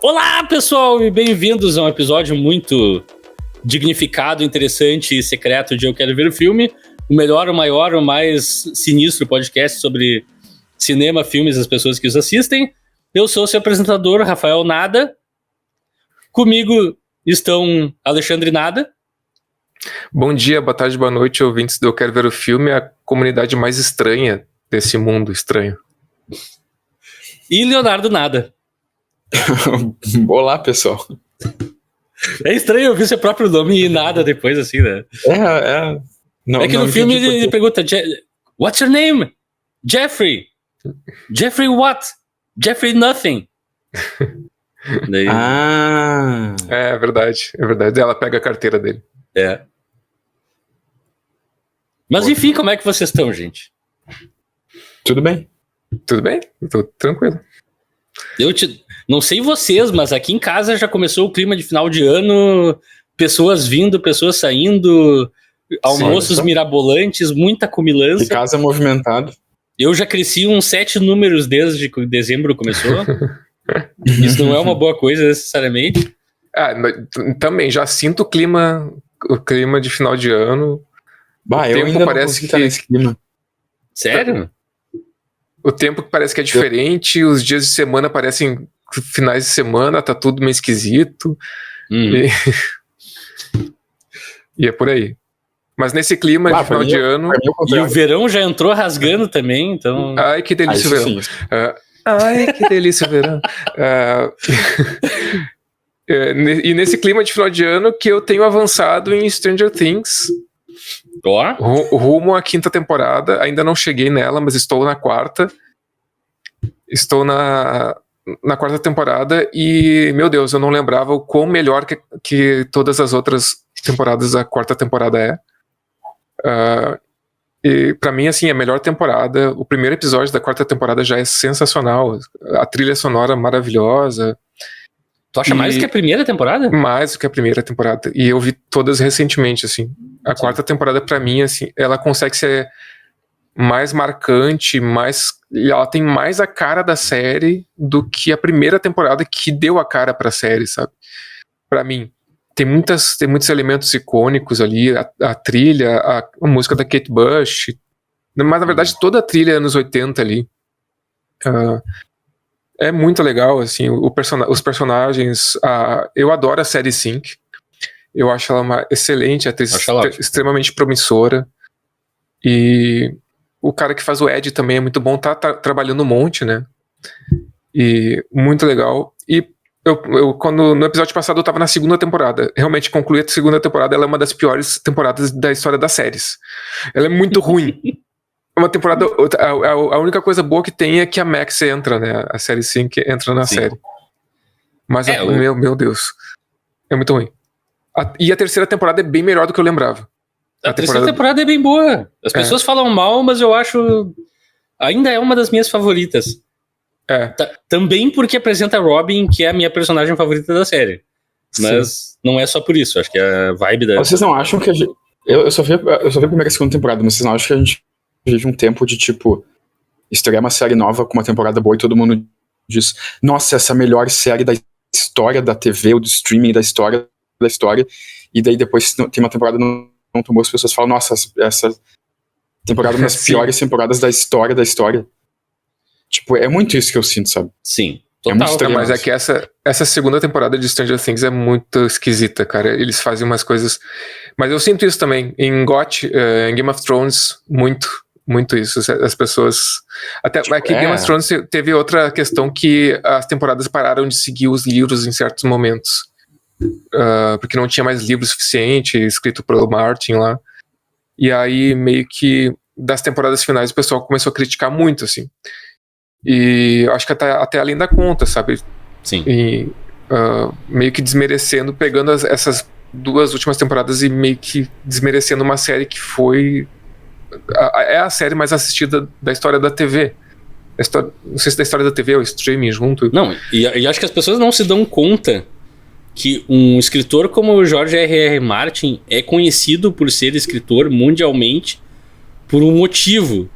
Olá, pessoal, e bem-vindos a um episódio muito dignificado, interessante e secreto de Eu Quero Ver o Filme, o melhor, o maior, o mais sinistro podcast sobre cinema, filmes e as pessoas que os assistem. Eu sou o seu apresentador, Rafael Nada. Comigo estão Alexandre Nada. Bom dia, boa tarde, boa noite, ouvintes do Eu Quero Ver o Filme, a comunidade mais estranha desse mundo estranho. E Leonardo Nada. Olá, pessoal. É estranho ouvir seu próprio nome e nada depois, assim, né? Não, é que no filme ele pergunta, what's your name? Jeffrey. Jeffrey what? Jeffrey nothing. Daí... É verdade. Ela pega a carteira dele. É. Mas enfim, como é que vocês estão, gente? Tudo bem? Tudo bem? Eu tô tranquilo. Não sei vocês, mas aqui em casa já começou o clima de final de ano, pessoas vindo, pessoas saindo, almoços mirabolantes, muita comilança. E casa movimentado. Eu já cresci uns 7 números desde que dezembro começou. Isso não é uma boa coisa necessariamente. Também, já sinto o clima de final de ano. Eu ainda parece que nesse clima. Sério? O tempo que parece que é diferente, os dias de semana parecem finais de semana, tá tudo meio esquisito. E é por aí. Mas nesse clima de final de ano... E o verão já entrou rasgando também, então... Ai, que delícia o verão. Ai, que delícia o verão. E nesse clima de final de ano que eu tenho avançado em Stranger Things... Rumo à 5ª temporada. Ainda não cheguei nela, mas estou na 4ª. Estou na 4ª temporada e, meu Deus, eu não lembrava o quão melhor que todas as outras temporadas da 4ª temporada é. E pra mim, assim, a melhor temporada. O primeiro episódio da 4ª temporada já é sensacional. A trilha sonora maravilhosa. Tu acha mais do que a primeira temporada? Mais do que a primeira temporada. E eu vi todas recentemente, assim. A 4ª temporada, pra mim, assim, ela consegue ser mais marcante, e ela tem mais a cara da série do que a primeira temporada que deu a cara pra série, sabe? Pra mim. Tem muitos elementos icônicos ali, a trilha, a música da Kate Bush, mas na verdade toda a trilha é anos 80 ali. É muito legal, assim, os personagens. Eu adoro a série Sync. Eu acho ela uma excelente atriz, extremamente promissora. E o cara que faz o Ed também é muito bom, tá trabalhando um monte, né? E muito legal. E quando no episódio passado eu tava na 2ª temporada. Realmente concluí a 2ª temporada, ela é uma das piores temporadas da história das séries. Ela é muito ruim. Uma temporada, a única coisa boa que tem é que a Max entra, né? A série 5 entra na série. Mas, meu Deus, é muito ruim. E a 3ª temporada é bem melhor do que eu lembrava. A 3ª temporada é bem boa. As pessoas falam mal, mas eu acho... Ainda é uma das minhas favoritas. Também porque apresenta a Robin, que é a minha personagem favorita da série. Mas não é só por isso. Acho que é a vibe da... Vocês não acham que a gente... Eu só vi a primeira e a 2ª temporada, mas vocês não acham que a gente vive um tempo de, tipo, estrear uma série nova com uma temporada boa e todo mundo diz, nossa, essa é a melhor série da história da TV ou do streaming da história, e daí depois tem uma temporada não tão boa, as pessoas falam, nossa, essa temporada é uma das piores temporadas da história. Tipo, é muito isso que eu sinto, sabe? Sim. Total, é muito estranho, mas é que essa 2ª temporada de Stranger Things é muito esquisita, cara. Eles fazem umas coisas... Mas eu sinto isso também. Em GOT, em Game of Thrones, muito isso. As pessoas... Até aqui Game of Thrones teve outra questão que as temporadas pararam de seguir os livros em certos momentos. Porque não tinha mais livro suficiente escrito pelo Martin lá. E aí, meio que das temporadas finais, o pessoal começou a criticar muito, assim. E acho que até além da conta, sabe? Sim. E meio que desmerecendo, pegando essas 2 últimas temporadas e meio que desmerecendo uma série que foi... É a série mais assistida da história da TV. Não sei se da história da TV ou streaming junto. Não, e acho que as pessoas não se dão conta que um escritor como o George R.R. Martin é conhecido por ser escritor mundialmente por um motivo.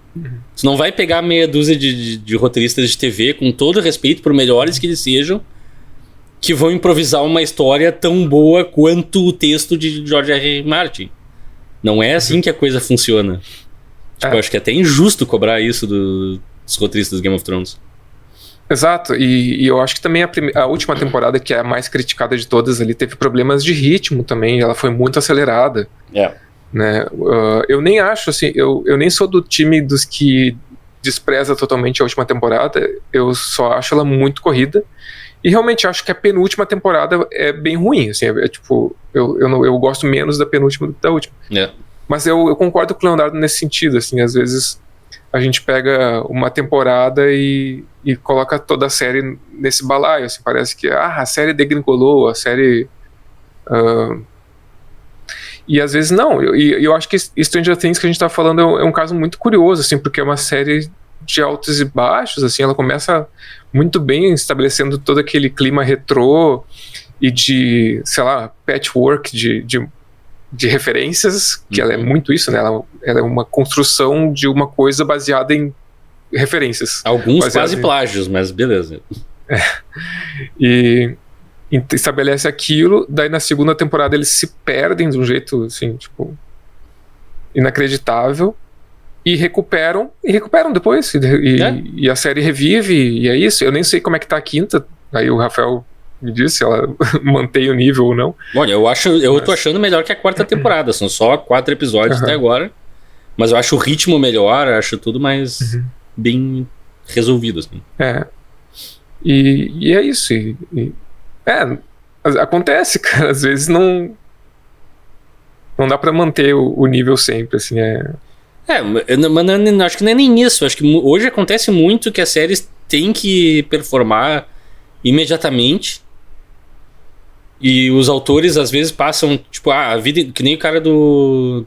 Você não vai pegar meia dúzia de roteiristas de TV, com todo respeito, por melhores que eles sejam, que vão improvisar uma história tão boa quanto o texto de George R.R. Martin. Não é assim que a coisa funciona. Tipo, eu acho que é até injusto cobrar isso dos roteiristas do Game of Thrones. Exato, e eu acho que também a última temporada, que é a mais criticada de todas ali, teve problemas de ritmo também, ela foi muito acelerada. Né? Eu nem acho, assim, eu nem sou do time dos que despreza totalmente a última temporada, eu só acho ela muito corrida, e realmente acho que a penúltima temporada é bem ruim, assim, tipo, eu gosto menos da penúltima do que da última. Mas eu concordo com o Leonardo nesse sentido, assim, às vezes a gente pega uma temporada e coloca toda a série nesse balaio, assim, parece que a série degringolou, a série... E às vezes não, eu acho que Stranger Things que a gente tá falando é um caso muito curioso, assim, porque é uma série de altos e baixos, assim, ela começa muito bem estabelecendo todo aquele clima retrô e de, sei lá, patchwork de referências, que ela é muito isso, né? Ela é uma construção de uma coisa baseada em referências. Alguns quase plágios, mas beleza. E estabelece aquilo, daí na segunda temporada eles se perdem de um jeito, assim, tipo, inacreditável, e recuperam depois, e a série revive, e é isso. Eu nem sei como é que tá a quinta, aí o Rafael me disse se ela mantém o nível ou não. Olha, eu tô achando melhor que a quarta temporada, são só 4 episódios até agora, mas eu acho o ritmo melhor, acho tudo mais bem resolvido, assim. E é isso, acontece, cara, às vezes não dá pra manter o nível sempre, assim, mas acho que não é nem isso, acho que hoje acontece muito que as séries têm que performar imediatamente, e os autores às vezes passam, tipo, a vida, que nem o cara do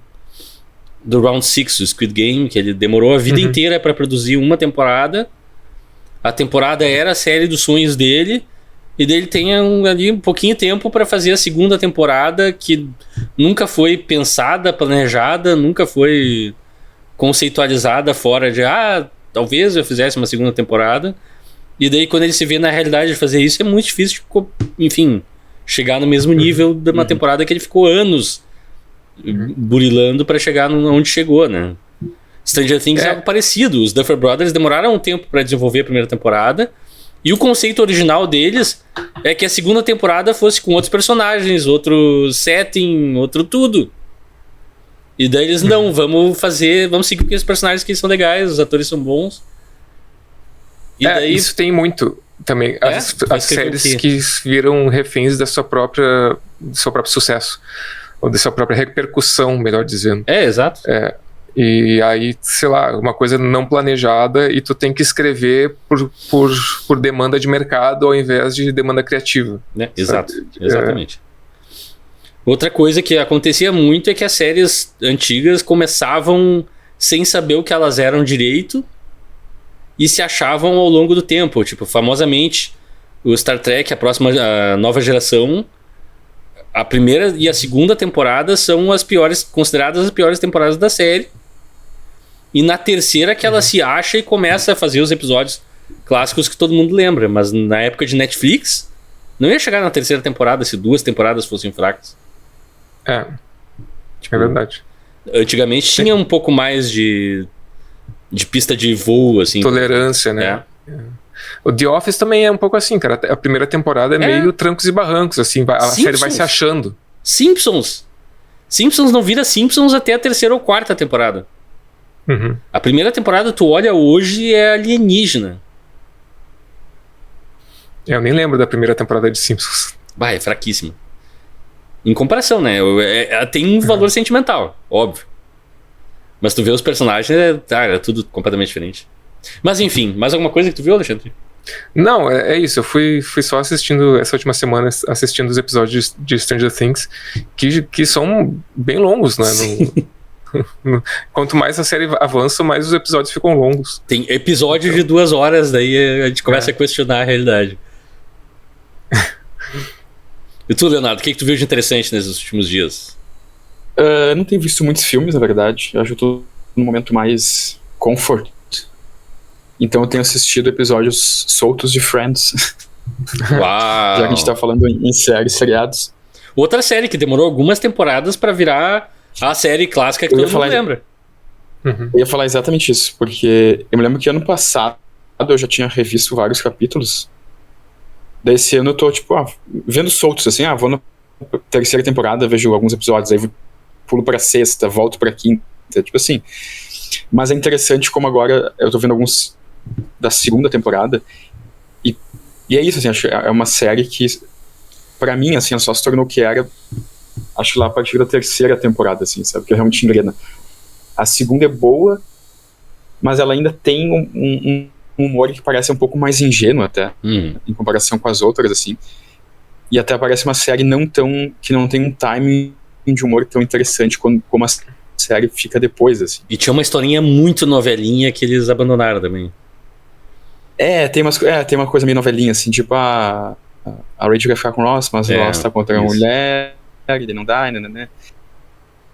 Round 6, o Squid Game, que ele demorou a vida inteira pra produzir uma temporada, a temporada era a série dos sonhos dele, e daí ele tem ali um pouquinho de tempo pra fazer a segunda temporada, que nunca foi pensada, planejada, nunca foi conceitualizada fora de, talvez eu fizesse uma segunda temporada. E daí quando ele se vê na realidade de fazer isso, é muito difícil, enfim, chegar no mesmo nível de uma temporada que ele ficou anos burilando pra chegar onde chegou, né? Stranger Things é algo parecido. Os Duffer Brothers demoraram um tempo pra desenvolver a primeira temporada, e o conceito original deles é que a segunda temporada fosse com outros personagens, outro setting, outro tudo. E daí eles, não, vamos seguir com esses personagens que são legais, os atores são bons. E daí... Isso tem muito também. As séries que viram reféns do seu próprio sucesso. Ou da sua própria repercussão, melhor dizendo. Exato. E aí, sei lá, uma coisa não planejada e tu tem que escrever por demanda de mercado ao invés de demanda criativa. Exato, exatamente. Outra coisa que acontecia muito é que as séries antigas começavam sem saber o que elas eram direito e se achavam ao longo do tempo. Tipo, famosamente, o Star Trek, a nova geração, a primeira e a segunda temporada são consideradas as piores temporadas da série. E na terceira que ela se acha e começa a fazer os episódios clássicos que todo mundo lembra. Mas na época de Netflix, não ia chegar na terceira temporada se 2 temporadas fossem fracas. É verdade. Antigamente tinha um pouco mais de pista de voo, assim. Tolerância, né? O The Office também é um pouco assim, cara. A primeira temporada é meio trancos e barrancos, assim. A série vai se achando. Simpsons não vira Simpsons até a terceira ou quarta temporada. A primeira temporada, tu olha hoje, é alienígena. Eu nem lembro da primeira temporada de Simpsons. É fraquíssima. Em comparação, né? Tem um valor sentimental, óbvio. Mas tu vê os personagens, é tudo completamente diferente. Mas enfim, mais alguma coisa que tu viu, Alexandre? Não, é isso. Eu fui só assistindo essa última semana, assistindo os episódios de Stranger Things, que são bem longos, né? Quanto mais a série avança, mais os episódios ficam longos. Tem episódio de 2 horas, daí a gente começa a questionar a realidade. E tu, Leonardo, o que tu viu de interessante nesses últimos dias? Eu não tenho visto muitos filmes, na verdade. Eu acho que eu tô num momento mais comfort. Então eu tenho assistido episódios soltos de Friends. Uau. Já que a gente tá falando em séries, seriados. Outra série que demorou algumas temporadas pra virar a série clássica que todo mundo lembra. Eu ia falar exatamente isso, porque eu me lembro que ano passado eu já tinha revisto vários capítulos. Daí esse ano eu tô, tipo, vendo soltos, assim, vou na terceira temporada, vejo alguns episódios, aí pulo pra sexta, volto pra quinta, tipo assim. Mas é interessante como agora eu tô vendo alguns da segunda temporada, e é isso, assim, acho que é uma série que, pra mim, assim, ela só se tornou o que era, acho que lá a partir da terceira temporada, assim, sabe, que realmente engrena. A segunda é boa, mas ela ainda tem um humor que parece um pouco mais ingênuo até, em comparação com as outras, assim. E até parece uma série que não tem um timing de humor tão interessante como a série fica depois, assim. E tinha uma historinha muito novelinha que eles abandonaram também. Tem uma coisa meio novelinha, assim, tipo a Rachel vai ficar com o Ross, mas o Ross tá com outra mulher, e daí não dá, né?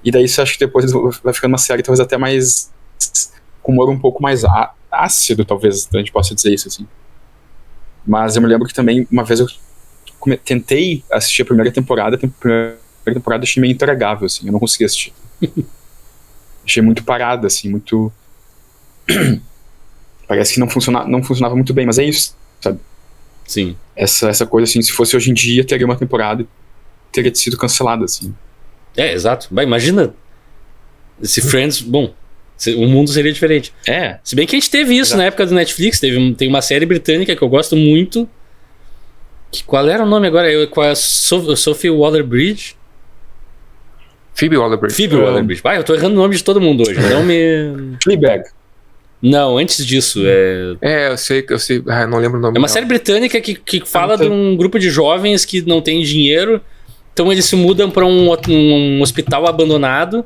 E daí isso acho que depois vai ficando uma série talvez até mais com humor um pouco mais ácido, talvez a gente possa dizer isso, assim. Mas eu me lembro que também, uma vez eu tentei assistir a primeira temporada achei meio intragável, assim, eu não consegui assistir. Achei muito parada, assim, muito... Parece que não funcionava muito bem, mas é isso, sabe? Sim. Essa coisa, assim, se fosse hoje em dia, teria uma temporada e teria sido cancelada, assim. Exato. Mas imagina se Friends... Bom, o mundo seria diferente. Se bem que a gente teve isso na época do Netflix. Tem uma série britânica que eu gosto muito. Qual era o nome agora? Com a Sophie Waller-Bridge? Phoebe Waller-Bridge. Phoebe Waller-Bridge. Eu tô errando o nome de todo mundo hoje. Não me... Fleabag. Não, antes disso. Eu sei. Não lembro o nome. É uma série britânica que fala de um grupo de jovens que não tem dinheiro. Então eles se mudam pra um hospital abandonado.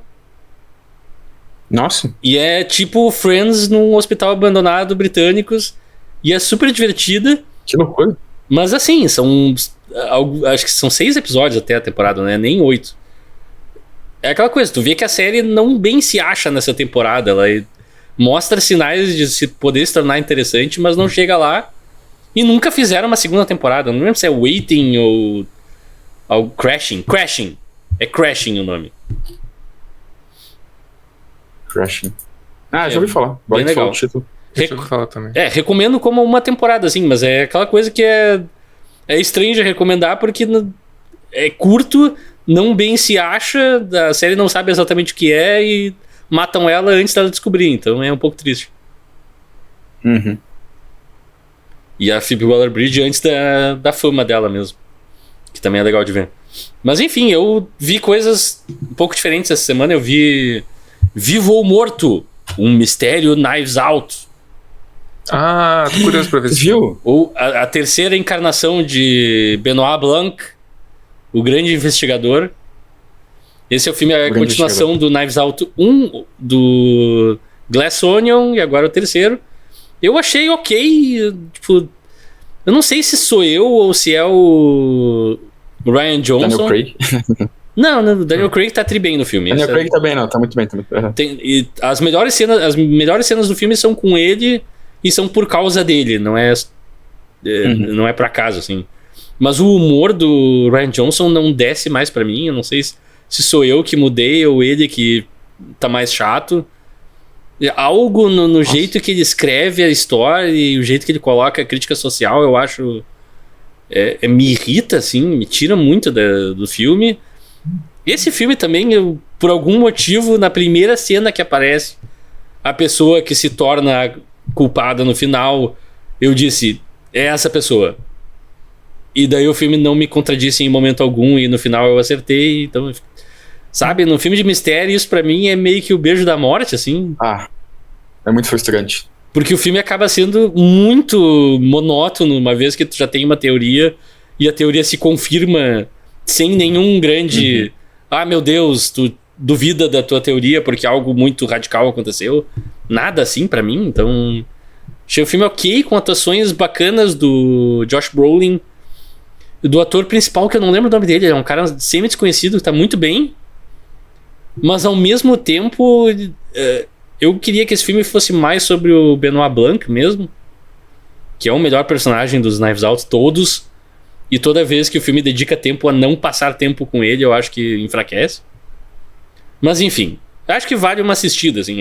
Nossa. E é tipo Friends num hospital abandonado britânicos. E é super divertida. Que loucura. Mas assim, acho que são 6 episódios até a temporada, né? Nem 8. É aquela coisa, tu vê que a série não bem se acha nessa temporada. Ela mostra sinais de se poder se tornar interessante, mas não chega lá. E nunca fizeram uma segunda temporada. Não lembro se é Waiting ou Crashing. Crashing. É Crashing o nome. Crashing. Já ouvi falar. Bem legal. Também. Recomendo como uma temporada, assim, mas é aquela coisa que é estranho de recomendar porque é curto, não bem se acha, a série não sabe exatamente o que é e matam ela antes dela descobrir, então é um pouco triste. Uhum. E a Phoebe Waller-Bridge antes da fama dela mesmo, que também é legal de ver. Mas enfim, eu vi coisas um pouco diferentes essa semana. Eu vi Vivo ou Morto, um mistério Knives Out. Tô curioso pra ver se viu? Ou a terceira encarnação de Benoit Blanc, o grande investigador. Esse é o filme, a continuação do Knives Out 1, do Glass Onion, e agora o terceiro. Eu achei ok, tipo, eu não sei se sou eu ou se é o Ryan Johnson. Daniel Craig. Não, o Daniel Craig tá tri bem no filme. Daniel Craig tá bem, não, tá muito bem. E as melhores cenas do filme são com ele e são por causa dele, não é por acaso, assim. Mas o humor do Ryan Johnson não desce mais pra mim. Eu não sei se sou eu que mudei ou ele que tá mais chato. Algo no jeito que ele escreve a história e o jeito que ele coloca a crítica social, eu acho... me irrita, assim, me tira muito do filme. Esse filme também, por algum motivo, na primeira cena que aparece a pessoa que se torna culpada no final, eu disse, é essa pessoa. E daí o filme não me contradisse em momento algum e no final eu acertei. Então, sabe, no filme de mistério, isso pra mim é meio que o beijo da morte, assim. É muito frustrante. Porque o filme acaba sendo muito monótono, uma vez que tu já tem uma teoria e a teoria se confirma sem nenhum grande... meu Deus, tu duvida da tua teoria porque algo muito radical aconteceu. Nada assim pra mim, então... Achei o filme ok, com atuações bacanas do Josh Brolin, do ator principal, que eu não lembro o nome dele, é um cara semi-desconhecido, que tá muito bem, mas ao mesmo tempo eu queria que esse filme fosse mais sobre o Benoit Blanc mesmo, que é o melhor personagem dos Knives Out todos, e toda vez que o filme dedica tempo a não passar tempo com ele, eu acho que enfraquece. Mas enfim, acho que vale uma assistida, assim,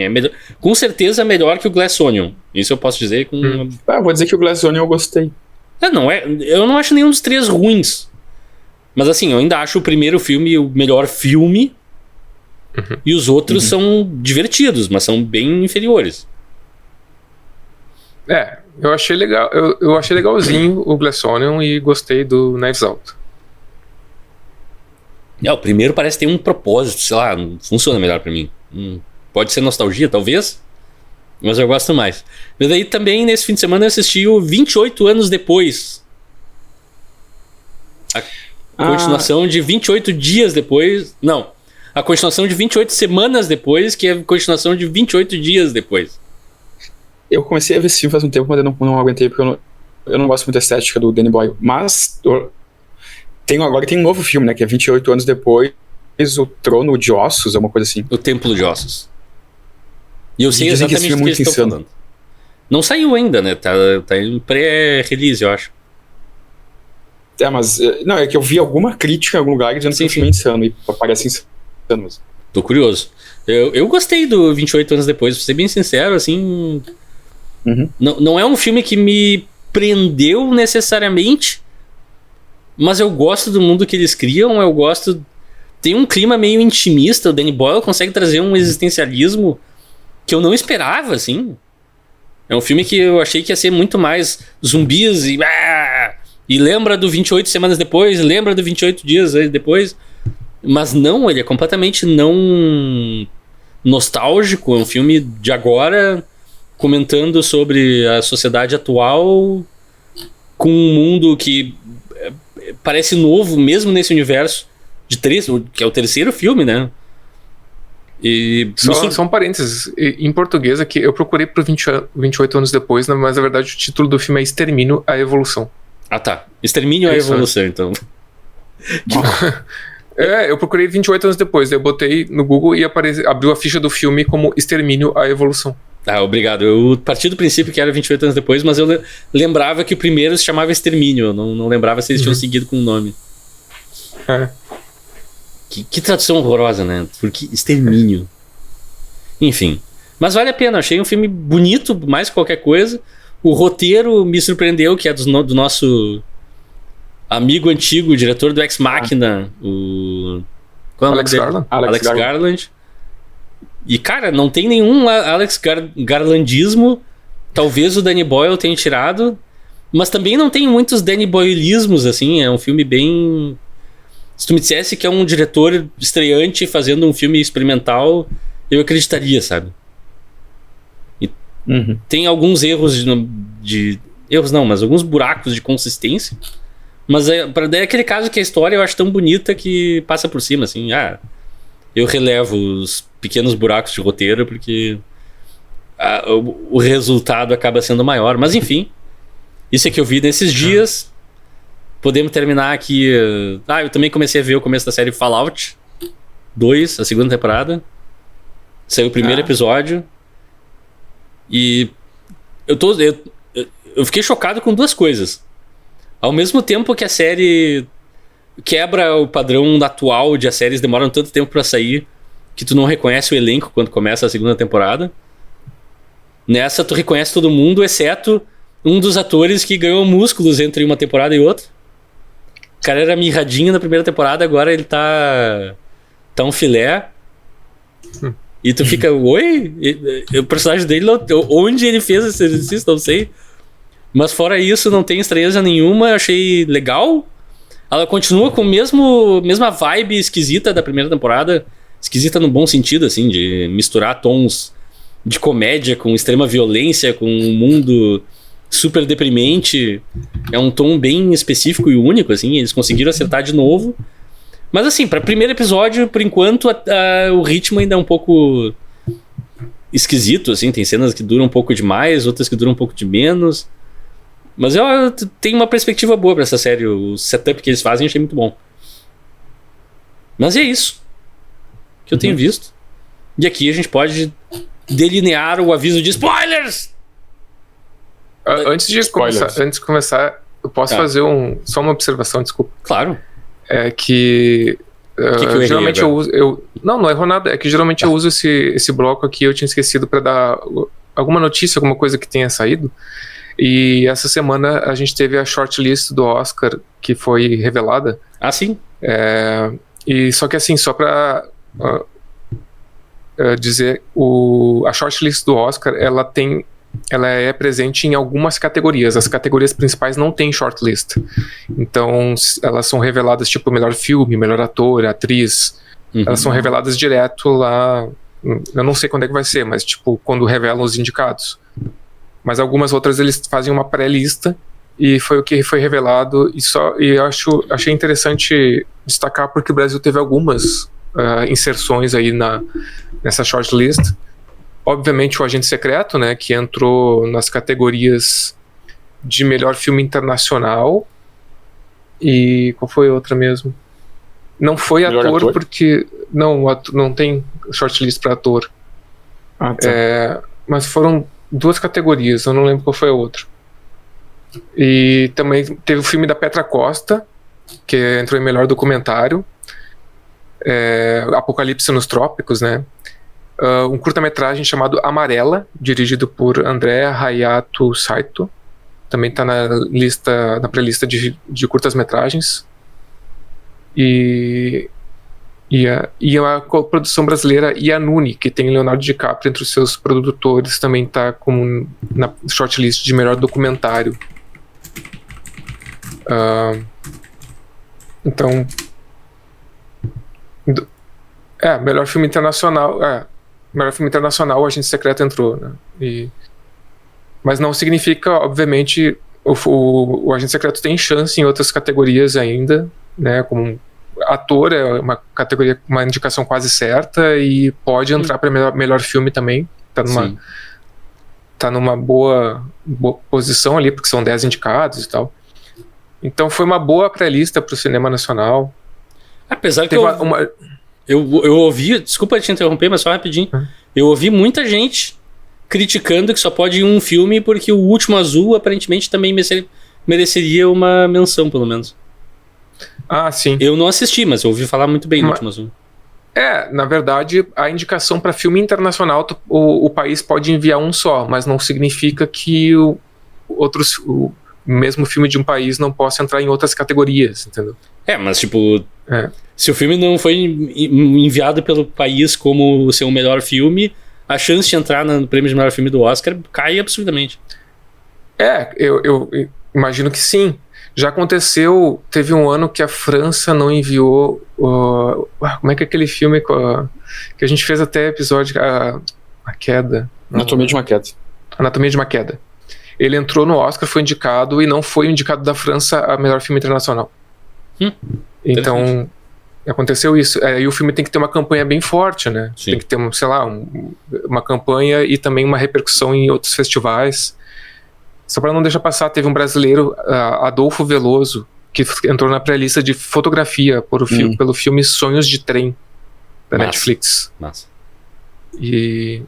com certeza melhor que o Glass Onion, isso eu posso dizer com... Vou dizer que o Glass Onion eu gostei. Eu não acho nenhum dos três ruins, mas assim, eu ainda acho o primeiro filme o melhor filme, e os outros são divertidos, mas são bem inferiores. Eu achei legal, eu achei legalzinho o Glass Onion e gostei do Knives Out. O primeiro parece ter um propósito, sei lá, funciona melhor pra mim. Pode ser nostalgia, talvez, mas eu gosto mais. Mas daí também, nesse fim de semana, eu assisti o 28 anos depois. A continuação de 28 dias depois. Não, a continuação de 28 semanas depois, que é a continuação de 28 dias depois. Eu comecei a ver esse filme faz um tempo, mas eu não aguentei, porque eu não gosto muito da estética do Danny Boyle. Mas agora tem um novo filme, né? Que é 28 anos depois, o Trono de Ossos, é uma coisa assim. O Templo de Ossos. E eu sei exatamente o que eles estão falando. Não saiu ainda, né? Tá em pré-release, eu acho. Mas... Não, é que eu vi alguma crítica em algum lugar dizendo que o filme é insano. E parece insano mesmo. Tô curioso. Eu gostei do 28 anos depois, pra ser bem sincero, assim... Não é um filme que me prendeu necessariamente, mas eu gosto do mundo que eles criam, eu gosto... Tem um clima meio intimista, o Danny Boyle consegue trazer um existencialismo que eu não esperava, assim. É um filme que eu achei que ia ser muito mais zumbis e lembra do 28 semanas depois, lembra do 28 dias depois. Mas não, ele é completamente não nostálgico, é um filme de agora comentando sobre a sociedade atual com um mundo que parece novo, mesmo nesse universo de 3, que é o terceiro filme, né? E só um parênteses, em português aqui, eu procurei por 28 anos depois, mas na verdade o título do filme é Extermínio, a Evolução. Ah, tá. Extermínio, a Evolução, então. Eu procurei 28 anos depois, eu botei no Google e abriu a ficha do filme como Extermínio, a Evolução. Obrigado. Eu parti do princípio que era 28 anos depois, mas eu lembrava que o primeiro se chamava Extermínio, eu não lembrava se eles tinham seguido com o nome. Que tradução horrorosa, né? Porque Extermínio. Enfim. Mas vale a pena, achei um filme bonito, mais que qualquer coisa. O roteiro me surpreendeu, que é do nosso amigo antigo, diretor do Ex Machina, o... Qual é o nome dele? Alex Garland. E, cara, não tem nenhum Alex Garlandismo. Talvez o Danny Boyle tenha tirado, mas também não tem muitos Danny Boylismos, assim. É um filme bem... Se tu me dissesse que é um diretor estreante fazendo um filme experimental, eu acreditaria, sabe? E tem alguns erros erros não, mas alguns buracos de consistência. Mas é aquele caso que a história eu acho tão bonita que passa por cima, assim. Eu relevo os pequenos buracos de roteiro porque o resultado acaba sendo maior. Mas enfim, isso é que eu vi nesses dias. Podemos terminar aqui. Eu também comecei a ver o começo da série Fallout 2, a segunda temporada. Saiu o primeiro episódio. E eu fiquei chocado com duas coisas. Ao mesmo tempo que a série quebra o padrão atual de as séries demoram tanto tempo pra sair que tu não reconhece o elenco quando começa a segunda temporada. Nessa tu reconhece todo mundo, exceto um dos atores que ganhou músculos entre uma temporada e outra. O cara era mirradinho na primeira temporada, agora ele tá um filé. E tu fica, oi? O personagem dele, onde ele fez esse exercício, não sei. Mas fora isso, não tem estranheza nenhuma, eu achei legal. Ela continua com a mesma vibe esquisita da primeira temporada. Esquisita no bom sentido, assim, de misturar tons de comédia com extrema violência, com um mundo super deprimente. É um tom bem específico e único, assim, eles conseguiram acertar de novo. Mas assim, para primeiro episódio, por enquanto, o ritmo ainda é um pouco esquisito, assim, tem cenas que duram um pouco demais, outras que duram um pouco de menos. Mas eu tenho uma perspectiva boa pra essa série, o setup que eles fazem eu achei muito bom. Mas é isso que eu tenho visto. E aqui a gente pode delinear o aviso de spoilers! Antes de começar, eu posso fazer só uma observação, desculpa. Claro. É que... geralmente eu uso... Não errou nada. É que geralmente eu uso esse bloco aqui. Eu tinha esquecido para dar alguma notícia, alguma coisa que tenha saído. E essa semana a gente teve a shortlist do Oscar que foi revelada. Ah, sim? E só que assim, só para dizer, a shortlist do Oscar, ela é presente em algumas categorias. As categorias principais não têm shortlist. Então, elas são reveladas, tipo, melhor filme, melhor ator, atriz. Elas são reveladas direto lá. Eu não sei quando é que vai ser, mas, tipo, quando revelam os indicados. Mas algumas outras, eles fazem uma pré-lista, e foi o que foi revelado. E eu achei interessante destacar, porque o Brasil teve algumas inserções aí nessa shortlist. Obviamente o Agente Secreto, né, que entrou nas categorias de melhor filme internacional. E qual foi a outra mesmo? Não foi ator, porque não tem shortlist para ator. Ah, tá. Mas foram 2 categorias, eu não lembro qual foi a outra. E também teve o filme da Petra Costa, que entrou em melhor documentário. Apocalipse nos Trópicos, né? Um curta-metragem chamado Amarela, dirigido por André Hayato Saito. Também está na pré-lista de curtas-metragens. E a produção brasileira Ianuni, que tem Leonardo DiCaprio entre os seus produtores, também está na shortlist de melhor documentário. Então... melhor filme internacional... melhor filme internacional, o Agente Secreto entrou, né? Mas não significa, obviamente, o Agente Secreto tem chance em outras categorias ainda, né? Como ator é uma categoria, uma indicação quase certa, e pode entrar para melhor filme também. Tá numa boa posição ali, porque são 10 indicados e tal. Então foi uma boa pré-lista para o cinema nacional. Apesar que eu ouvi, desculpa te interromper, mas só rapidinho. Eu ouvi muita gente criticando que só pode ir um filme porque o Último Azul aparentemente também mereceria uma menção, pelo menos. Ah, sim. Eu não assisti, mas eu ouvi falar muito bem do Último Azul. Na verdade, a indicação para filme internacional, o país pode enviar um só, mas não significa que o mesmo filme de um país não possa entrar em outras categorias, entendeu? Mas tipo... Se o filme não foi enviado pelo país como ser o melhor filme, a chance de entrar no prêmio de melhor filme do Oscar cai absurdamente. Eu imagino que sim. Já aconteceu, teve um ano que a França não enviou como é que é aquele filme que a gente fez até episódio, a Queda. Anatomia de uma Queda. Anatomia de uma Queda. Ele entrou no Oscar, foi indicado, e não foi indicado da França a melhor filme internacional. Então, aconteceu isso. E o filme tem que ter uma campanha bem forte, né? Sim. Tem que ter, sei lá, uma campanha e também uma repercussão em outros festivais. Só para não deixar passar, teve um brasileiro, Adolfo Veloso, que entrou na pré-lista de fotografia pelo filme Sonhos de Trem, da Netflix. Massa. E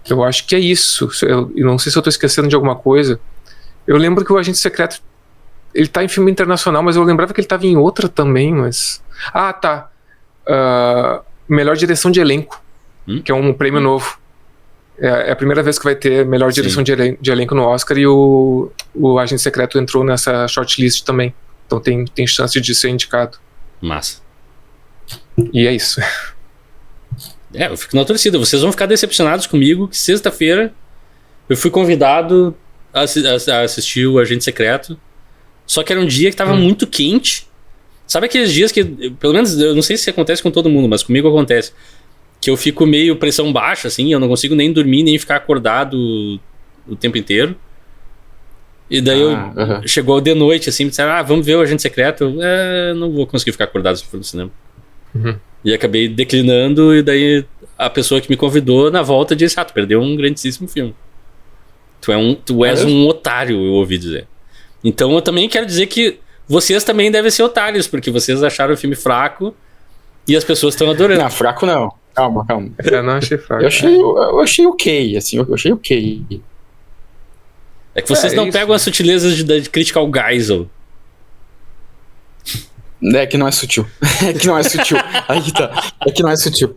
eu acho que é isso. Eu não sei se eu tô esquecendo de alguma coisa. Eu lembro que o Agente Secreto, ele tá em filme internacional, mas eu lembrava que ele tava em outra também, mas... tá. Melhor direção de elenco, que é um prêmio novo. É a primeira vez que vai ter melhor direção de elenco no Oscar, e o Agente Secreto entrou nessa shortlist também. Então tem chance de ser indicado. Massa. E é isso. Eu fico na torcida. Vocês vão ficar decepcionados comigo que sexta-feira eu fui convidado a assistir o Agente Secreto. Só que era um dia que tava muito quente. Sabe aqueles dias que, pelo menos, eu não sei se acontece com todo mundo, mas comigo acontece, que eu fico meio pressão baixa, assim, eu não consigo nem dormir, nem ficar acordado o tempo inteiro. E daí chegou de noite, assim, me disseram, vamos ver o Agente Secreto. Eu não vou conseguir ficar acordado se for no cinema. E acabei declinando, e daí a pessoa que me convidou, na volta, disse, tu perdeu um grandíssimo filme. Tu és um otário, eu ouvi dizer. Então eu também quero dizer que vocês também devem ser otários, porque vocês acharam o filme fraco e as pessoas estão adorando. Não, fraco não. Calma. Eu não achei fraco. Eu achei ok, assim, eu achei ok. É que vocês não pegam as sutilezas de criticar o Geisel. É que não é sutil. É que não é sutil. Aí que tá. É que não é sutil.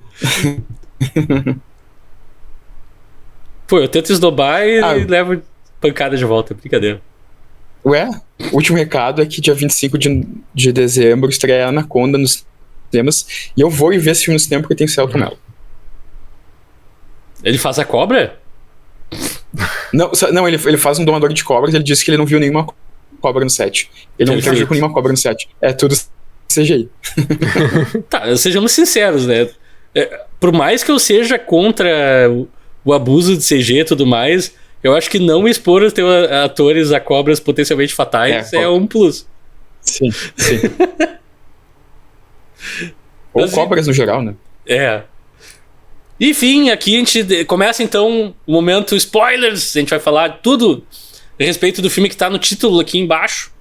Pô, eu tento esnobar e levo pancada de volta. Brincadeira. Ué, o último recado é que dia 25 de dezembro estreia Anaconda nos cinemas. E eu vou ver esse filme no cinema porque tem Celton Mello. Ele faz a cobra? Não, ele faz um domador de cobras. Ele disse que ele não viu nenhuma cobra no set. Ele não interagiu com nenhuma cobra no set. É tudo CGI. Tá, sejamos sinceros, né? Por mais que eu seja contra o abuso de CG e tudo mais, eu acho que não expor os teus atores a cobras potencialmente fatais é um plus. Sim. Ou cobras no geral, né? Enfim, aqui a gente começa então o momento spoilers. A gente vai falar tudo a respeito do filme que tá no título aqui embaixo.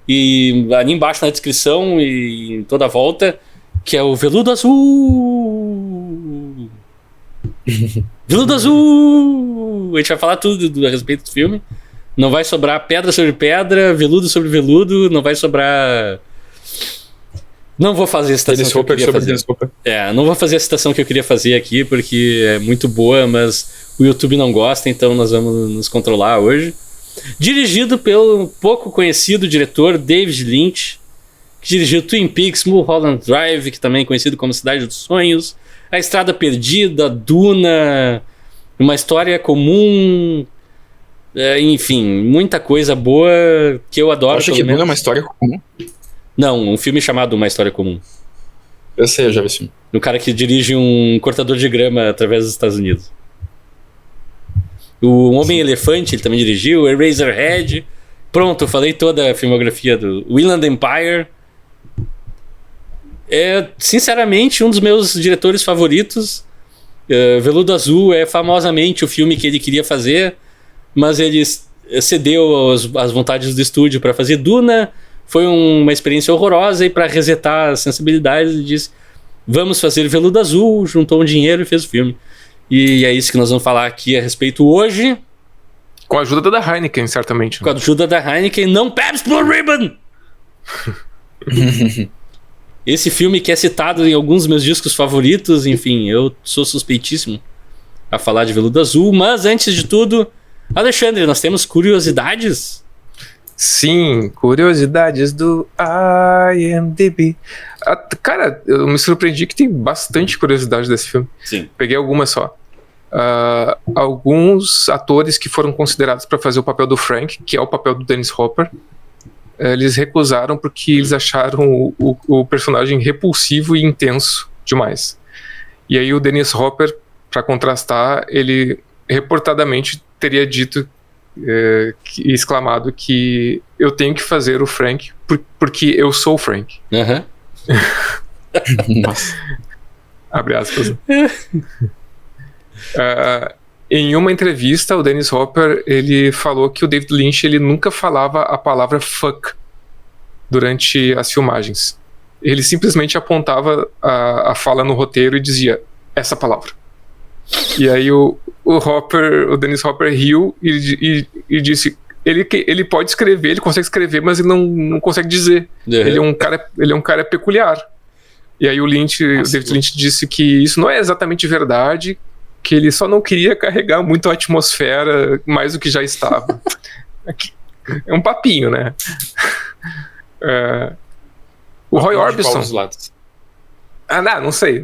E ali embaixo na descrição e em toda a volta, que é o Veludo Azul. Veludo Azul! A gente vai falar tudo a respeito do filme. Não vai sobrar pedra sobre pedra, veludo sobre veludo, não vai sobrar... Não vou fazer a citação que eu queria fazer. Não vou fazer a citação que eu queria fazer aqui, porque é muito boa, mas o YouTube não gosta, então nós vamos nos controlar hoje. Dirigido pelo pouco conhecido diretor David Lynch, que dirigiu Twin Peaks, Mulholland Drive, que também é conhecido como Cidade dos Sonhos, A Estrada Perdida, Duna, Uma História Comum, enfim, muita coisa boa que eu adoro. Acha que Duna é uma história comum? Não, um filme chamado Uma História Comum. Eu sei, eu já vi esse filme. O cara que dirige um cortador de grama através dos Estados Unidos. O Homem-Elefante, ele também dirigiu, Eraserhead. Pronto, eu falei toda a filmografia do Inland Empire. É, sinceramente, um dos meus diretores favoritos. Veludo Azul é famosamente o filme que ele queria fazer, mas ele cedeu às vontades do estúdio para fazer Duna. Foi uma experiência horrorosa, e para resetar as sensibilidades ele disse: vamos fazer Veludo Azul, juntou um dinheiro e fez o filme. E é isso que nós vamos falar aqui a respeito hoje. Com a ajuda da Heineken, certamente. Com a ajuda da Heineken, não Pabst Blue Ribbon! Esse filme que é citado em alguns dos meus discos favoritos, enfim, eu sou suspeitíssimo a falar de Veludo Azul, mas antes de tudo, Alexandre, nós temos curiosidades? Sim, curiosidades do IMDb. Cara, eu me surpreendi que tem bastante curiosidade desse filme. Sim. Peguei algumas só. Alguns atores que foram considerados para fazer o papel do Frank, que é o papel do Dennis Hopper, eles recusaram porque eles acharam o personagem repulsivo e intenso demais. E aí o Dennis Hopper, para contrastar, ele reportadamente teria dito e exclamado que eu tenho que fazer o Frank porque eu sou o Frank. Nossa. Abre aspas. Em uma entrevista, o Dennis Hopper, ele falou que o David Lynch, ele nunca falava a palavra fuck durante as filmagens. Ele simplesmente apontava a fala no roteiro e dizia essa palavra. E aí o Dennis Hopper riu e disse: ele pode escrever, ele consegue escrever, mas ele não consegue dizer. Ele é um cara peculiar. E aí o David Lynch disse que isso não é exatamente verdade, que ele só não queria carregar muito a atmosfera mais do que já estava. É um papinho, né? O Roy Orbison. Não sei.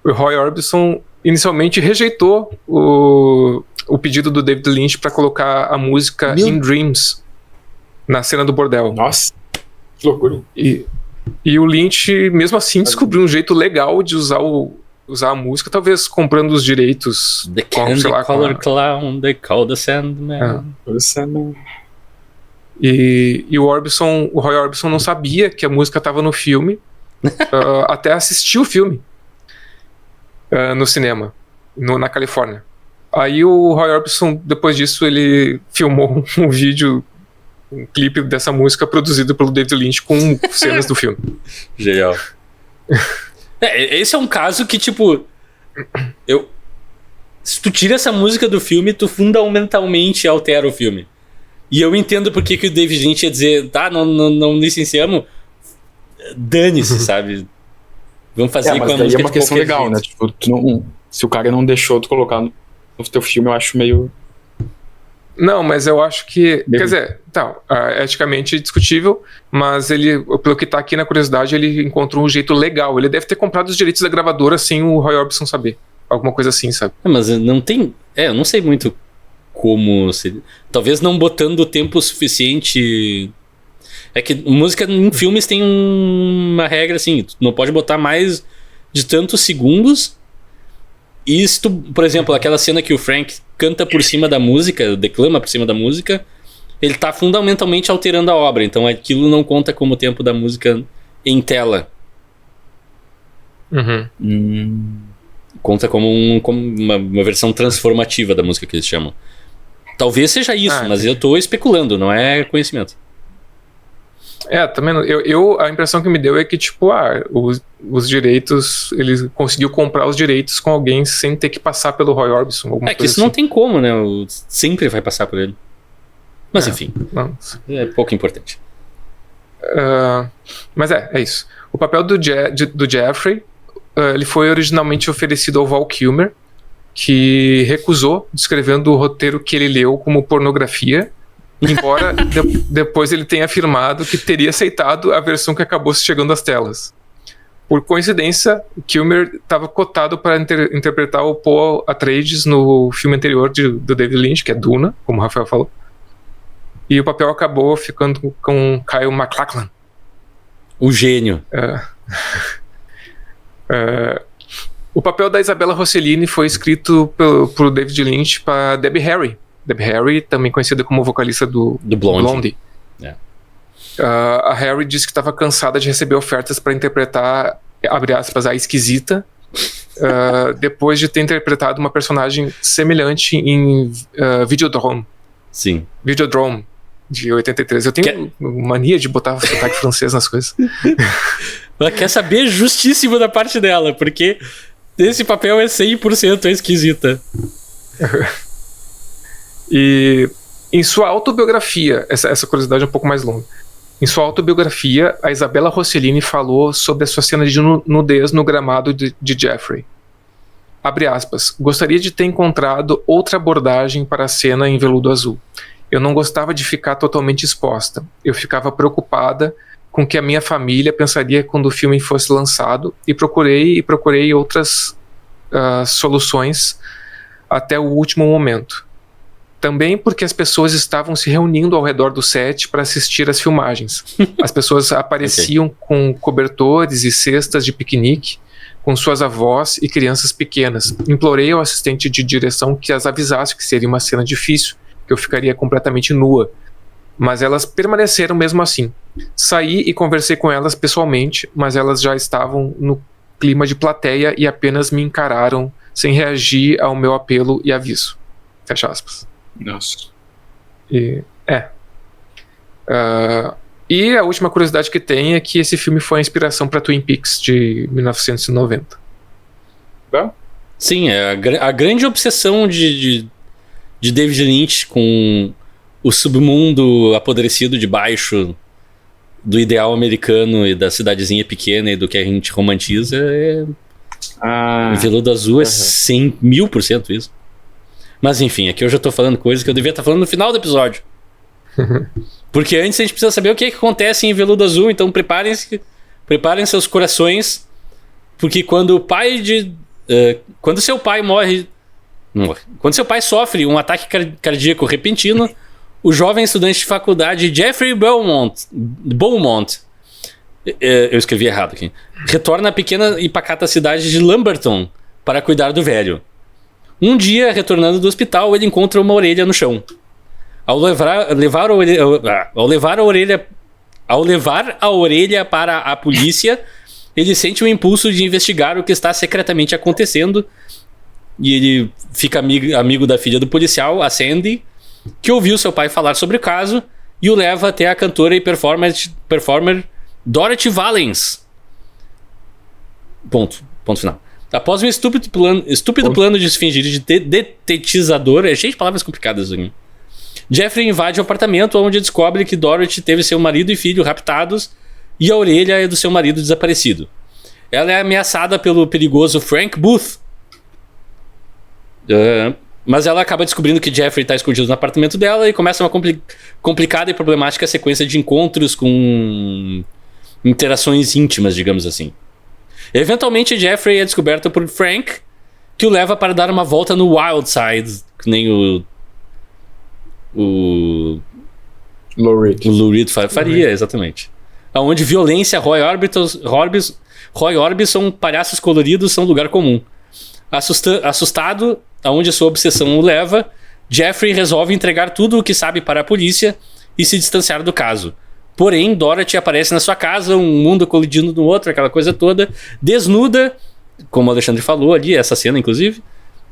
O Roy Orbison inicialmente rejeitou o pedido do David Lynch para colocar a música In Dreams na cena do bordel. Nossa, que loucura. E o Lynch, mesmo assim, descobriu um jeito legal de usar a música, talvez comprando os direitos. The Candy Color Clown, they call the Sandman. E o Roy Orbison não sabia que a música estava no filme até assistir o filme no cinema, na Califórnia. Aí o Roy Orbison, depois disso, ele filmou um vídeo, um clipe dessa música produzido pelo David Lynch com cenas do filme. Genial. Esse é um caso que, tipo, Se tu tira essa música do filme, tu fundamentalmente altera o filme. E eu entendo por que o David Lynch ia dizer, tá, não licenciamos, dane-se, sabe? Vamos fazer com a música. É uma questão legal, né? Tipo, se o cara não deixou tu colocar no teu filme, eu acho meio... Não, mas eu acho que... Quer dizer, tá, eticamente discutível, mas ele, pelo que tá aqui na curiosidade, ele encontrou um jeito legal. Ele deve ter comprado os direitos da gravadora sem o Roy Orbison saber. Alguma coisa assim, sabe? Mas não tem... eu não sei muito como... Talvez não botando tempo suficiente... É que música em filmes tem uma regra assim, tu não pode botar mais de tantos segundos. E se tu, por exemplo, aquela cena que o Frank canta por cima da música, declama por cima da música, ele tá fundamentalmente alterando a obra. Então aquilo não conta como tempo da música em tela. Conta como uma versão transformativa da música que eles chamam. Talvez seja isso, mas eu tô especulando, não é conhecimento. Também a impressão que me deu é que, tipo, os direitos, ele conseguiu comprar os direitos com alguém sem ter que passar pelo Roy Orbison. Que isso assim. Não tem como, né? Sempre vai passar por ele. Mas enfim, é pouco importante. Mas é isso. O papel do Jeffrey, ele foi originalmente oferecido ao Val Kilmer, que recusou, descrevendo o roteiro que ele leu como pornografia, embora depois ele tenha afirmado que teria aceitado a versão que acabou chegando às telas. Por coincidência, Kilmer estava cotado para interpretar o Paul Atreides no filme anterior do David Lynch, que é Duna, como o Rafael falou. E o papel acabou ficando com Kyle MacLachlan. O gênio. O papel da Isabella Rossellini foi escrito por David Lynch para Debbie Harry. Debbie Harry, também conhecida como vocalista do Blondie. A Harry disse que estava cansada de receber ofertas para interpretar, abre aspas, a esquisita, depois de ter interpretado uma personagem semelhante em Videodrome. Sim. Videodrome, de 83. Eu tenho mania de botar sotaque francês nas coisas. Ela quer saber justíssimo da parte dela, porque esse papel é 100% esquisita. E em sua autobiografia, essa curiosidade é um pouco mais longa. Em sua autobiografia, a Isabella Rossellini falou sobre a sua cena de nudez no gramado de Jeffrey. Abre aspas, gostaria de ter encontrado outra abordagem para a cena em veludo azul. Eu não gostava de ficar totalmente exposta. Eu ficava preocupada com o que a minha família pensaria quando o filme fosse lançado e procurei outras soluções até o último momento. Também porque as pessoas estavam se reunindo ao redor do set para assistir às filmagens. As pessoas apareciam com cobertores e cestas de piquenique, com suas avós e crianças pequenas. Implorei ao assistente de direção que as avisasse que seria uma cena difícil, que eu ficaria completamente nua. Mas elas permaneceram mesmo assim. Saí e conversei com elas pessoalmente, mas elas já estavam no clima de plateia e apenas me encararam sem reagir ao meu apelo e aviso. Fecha aspas. Nossa. E a última curiosidade que tem é que esse filme foi a inspiração para Twin Peaks de 1990. Sim, a grande obsessão de David Lynch com o submundo apodrecido debaixo do ideal americano e da cidadezinha pequena e do que a gente romantiza o Veludo Azul é 100.000% isso. Mas enfim, aqui eu já tô falando coisas que eu devia estar falando no final do episódio. Porque antes a gente precisa saber o que acontece em Veludo Azul, então preparem seus corações, porque quando quando seu pai quando seu pai sofre um ataque cardíaco repentino, o jovem estudante de faculdade Jeffrey Beaumont, eu escrevi errado aqui, retorna à pequena e pacata cidade de Lumberton para cuidar do velho. Um dia, retornando do hospital, ele encontra uma orelha no chão. Ao levar a orelha para a polícia, ele sente o impulso de investigar o que está secretamente acontecendo. E ele fica amigo da filha do policial, a Sandy, que ouviu seu pai falar sobre o caso e o leva até a cantora e performer Dorothy Valens. Ponto final. Após um estúpido plano de se fingir de detetizador, é cheio de palavras complicadas aqui. Jeffrey invade o apartamento, onde descobre que Dorothy teve seu marido e filho raptados e a orelha é do seu marido desaparecido. Ela é ameaçada pelo perigoso Frank Booth. Mas ela acaba descobrindo que Jeffrey está escondido no apartamento dela e começa uma complicada e problemática sequência de encontros com interações íntimas, digamos assim. Eventualmente, Jeffrey é descoberto por Frank, que o leva para dar uma volta no Wild Side, que nem o Lou Reed faria, exatamente. Onde violência, Roy Orbison, palhaços coloridos são lugar comum. Assustado, aonde sua obsessão o leva, Jeffrey resolve entregar tudo o que sabe para a polícia e se distanciar do caso. Porém, Dorothy aparece na sua casa, um mundo colidindo no outro, aquela coisa toda, desnuda, como o Alexandre falou ali, essa cena inclusive,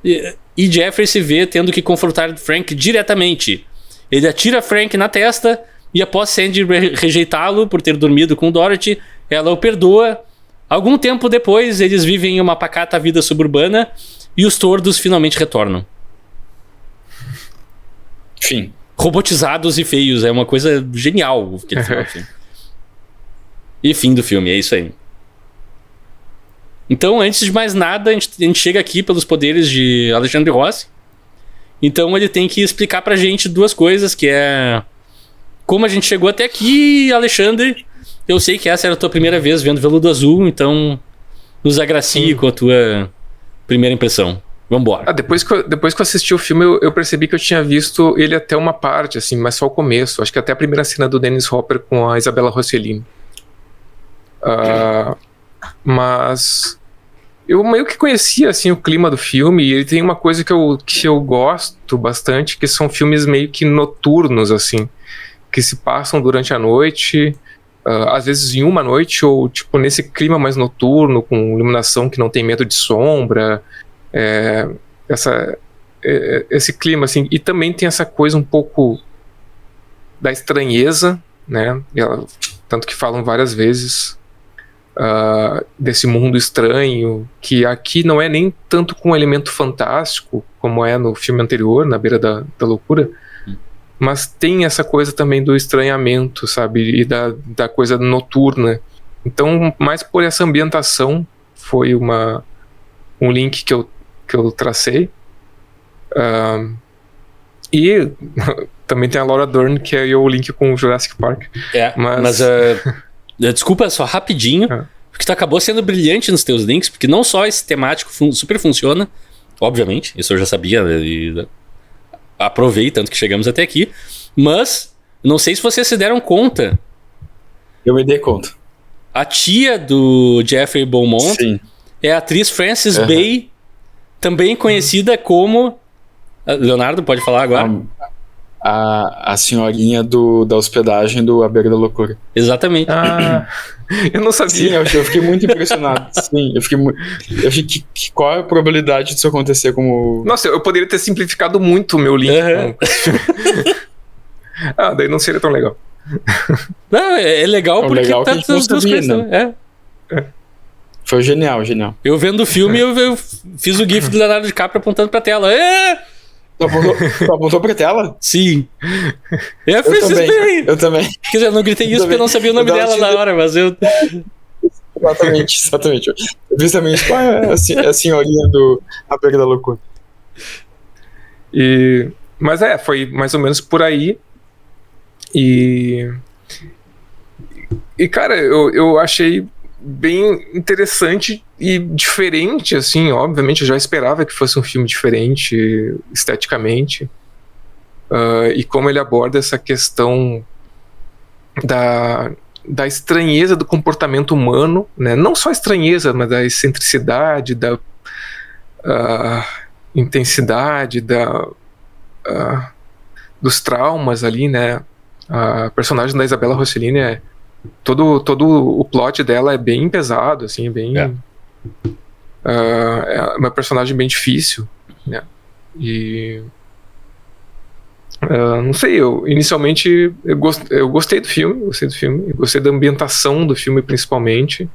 e Jeffrey se vê tendo que confrontar Frank diretamente. Ele atira Frank na testa e após Sandy rejeitá-lo por ter dormido com Dorothy, ela o perdoa. Algum tempo depois, eles vivem em uma pacata vida suburbana e os tordos finalmente retornam. Fim. Robotizados e feios, é uma coisa genial aquele final do filme. E fim do filme, é isso aí. Então, antes de mais nada, a gente chega aqui pelos poderes de Alexandre Rossi. Então ele tem que explicar pra gente duas coisas, que é como a gente chegou até aqui, Alexandre. Eu sei que essa era a tua primeira vez vendo Veludo Azul, então nos agracie com a tua primeira impressão. Vambora. Depois que eu assisti o filme, eu percebi que eu tinha visto ele até uma parte, assim, mas só o começo. Acho que até a primeira cena do Dennis Hopper com a Isabella Rossellini. Mas eu meio que conhecia, assim, o clima do filme, e ele tem uma coisa que eu gosto bastante, que são filmes meio que noturnos, assim, que se passam durante a noite, às vezes em uma noite, ou tipo nesse clima mais noturno, com iluminação que não tem medo de sombra, esse clima, assim, e também tem essa coisa um pouco da estranheza, né, tanto que falam várias vezes desse mundo estranho, que aqui não é nem tanto com um elemento fantástico, como é no filme anterior, Na Beira da Loucura, mas tem essa coisa também do estranhamento, sabe, e da coisa noturna. Então, mais por essa ambientação, foi um link que eu tracei. E também tem a Laura Dern, que é o link com o Jurassic Park. Desculpa, só rapidinho, porque tu acabou sendo brilhante nos teus links, porque não só esse temático super funciona, obviamente, isso eu já sabia, e aprovei tanto que chegamos até aqui, mas não sei se vocês se deram conta. Eu me dei conta. A tia do Jeffrey Beaumont é a atriz Frances Bay, também conhecida como... Leonardo, pode falar agora? A senhorinha da hospedagem do A Beira da Loucura. Exatamente. Eu não sabia. Sim, eu fiquei muito impressionado. Sim, eu fiquei qual é a probabilidade disso acontecer como... Nossa, eu poderia ter simplificado muito o meu link. Daí não seria tão legal. Não, é legal porque legal tá essas duas coisas, né? Foi genial. Eu vendo o filme, eu fiz o gif do Leonardo DiCaprio apontando pra tela. Tu apontou pra tela? Sim. Eu também. Quer dizer, eu não gritei isso porque eu não sabia o nome dela na hora, mas eu... Exatamente. Eu fiz também isso. É a senhorinha do A Beira da Loucura. Mas foi mais ou menos por aí. E cara, eu achei bem interessante e diferente, assim, obviamente eu já esperava que fosse um filme diferente esteticamente, e como ele aborda essa questão da estranheza do comportamento humano, né? Não só a estranheza, mas da excentricidade, da intensidade, dos traumas ali, né? A personagem da Isabella Rossellini todo o plot dela é bem pesado, assim, bem... É uma personagem bem difícil, né? E... não sei, inicialmente eu gostei do filme, eu gostei da ambientação do filme principalmente.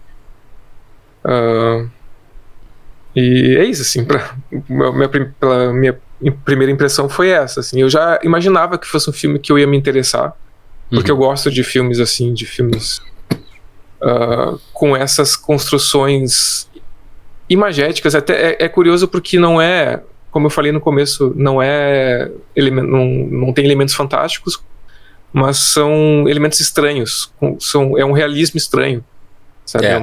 E é isso, assim, pela minha primeira impressão foi essa, assim. Eu já imaginava que fosse um filme que eu ia me interessar, porque eu gosto de filmes, assim, com essas construções imagéticas. Até é curioso porque não é, como eu falei no começo, não tem elementos fantásticos, mas são elementos estranhos, é um realismo estranho, sabe? É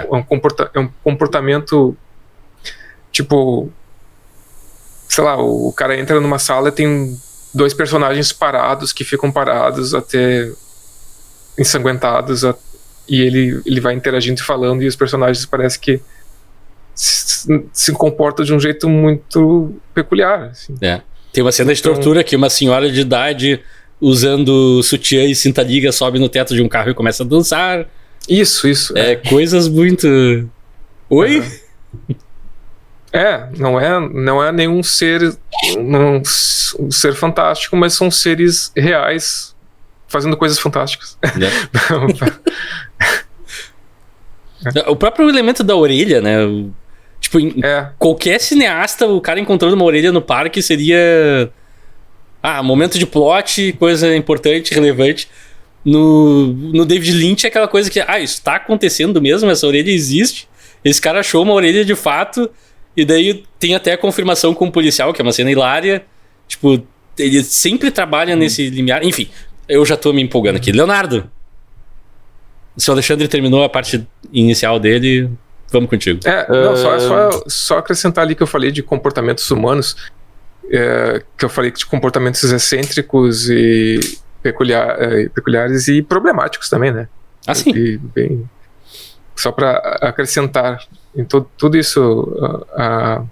um comportamento, tipo, sei lá, o cara entra numa sala e tem 2 personagens parados, que ficam parados até ensanguentados, e ele vai interagindo e falando, e os personagens parece que se comportam de um jeito muito peculiar, assim. Tem uma cena de tortura que uma senhora de idade usando sutiã e cinta-liga sobe no teto de um carro e começa a dançar. Isso. Coisas muito... Oi? Não é nenhum ser um ser fantástico, mas são seres reais fazendo coisas fantásticas. O próprio elemento da orelha, né? Tipo, qualquer cineasta, o cara encontrando uma orelha no parque seria... momento de plot, coisa importante, relevante. No David Lynch é aquela coisa que... isso tá acontecendo mesmo? Essa orelha existe? Esse cara achou uma orelha de fato... E daí tem até a confirmação com o policial, que é uma cena hilária. Tipo, ele sempre trabalha nesse limiar. Enfim, eu já tô me empolgando aqui. Leonardo, se o Alexandre terminou a parte inicial dele, vamos contigo. Só acrescentar ali que eu falei de comportamentos humanos, que eu falei de comportamentos excêntricos e peculiares e problemáticos também, né? Sim. Só para acrescentar em tudo isso, a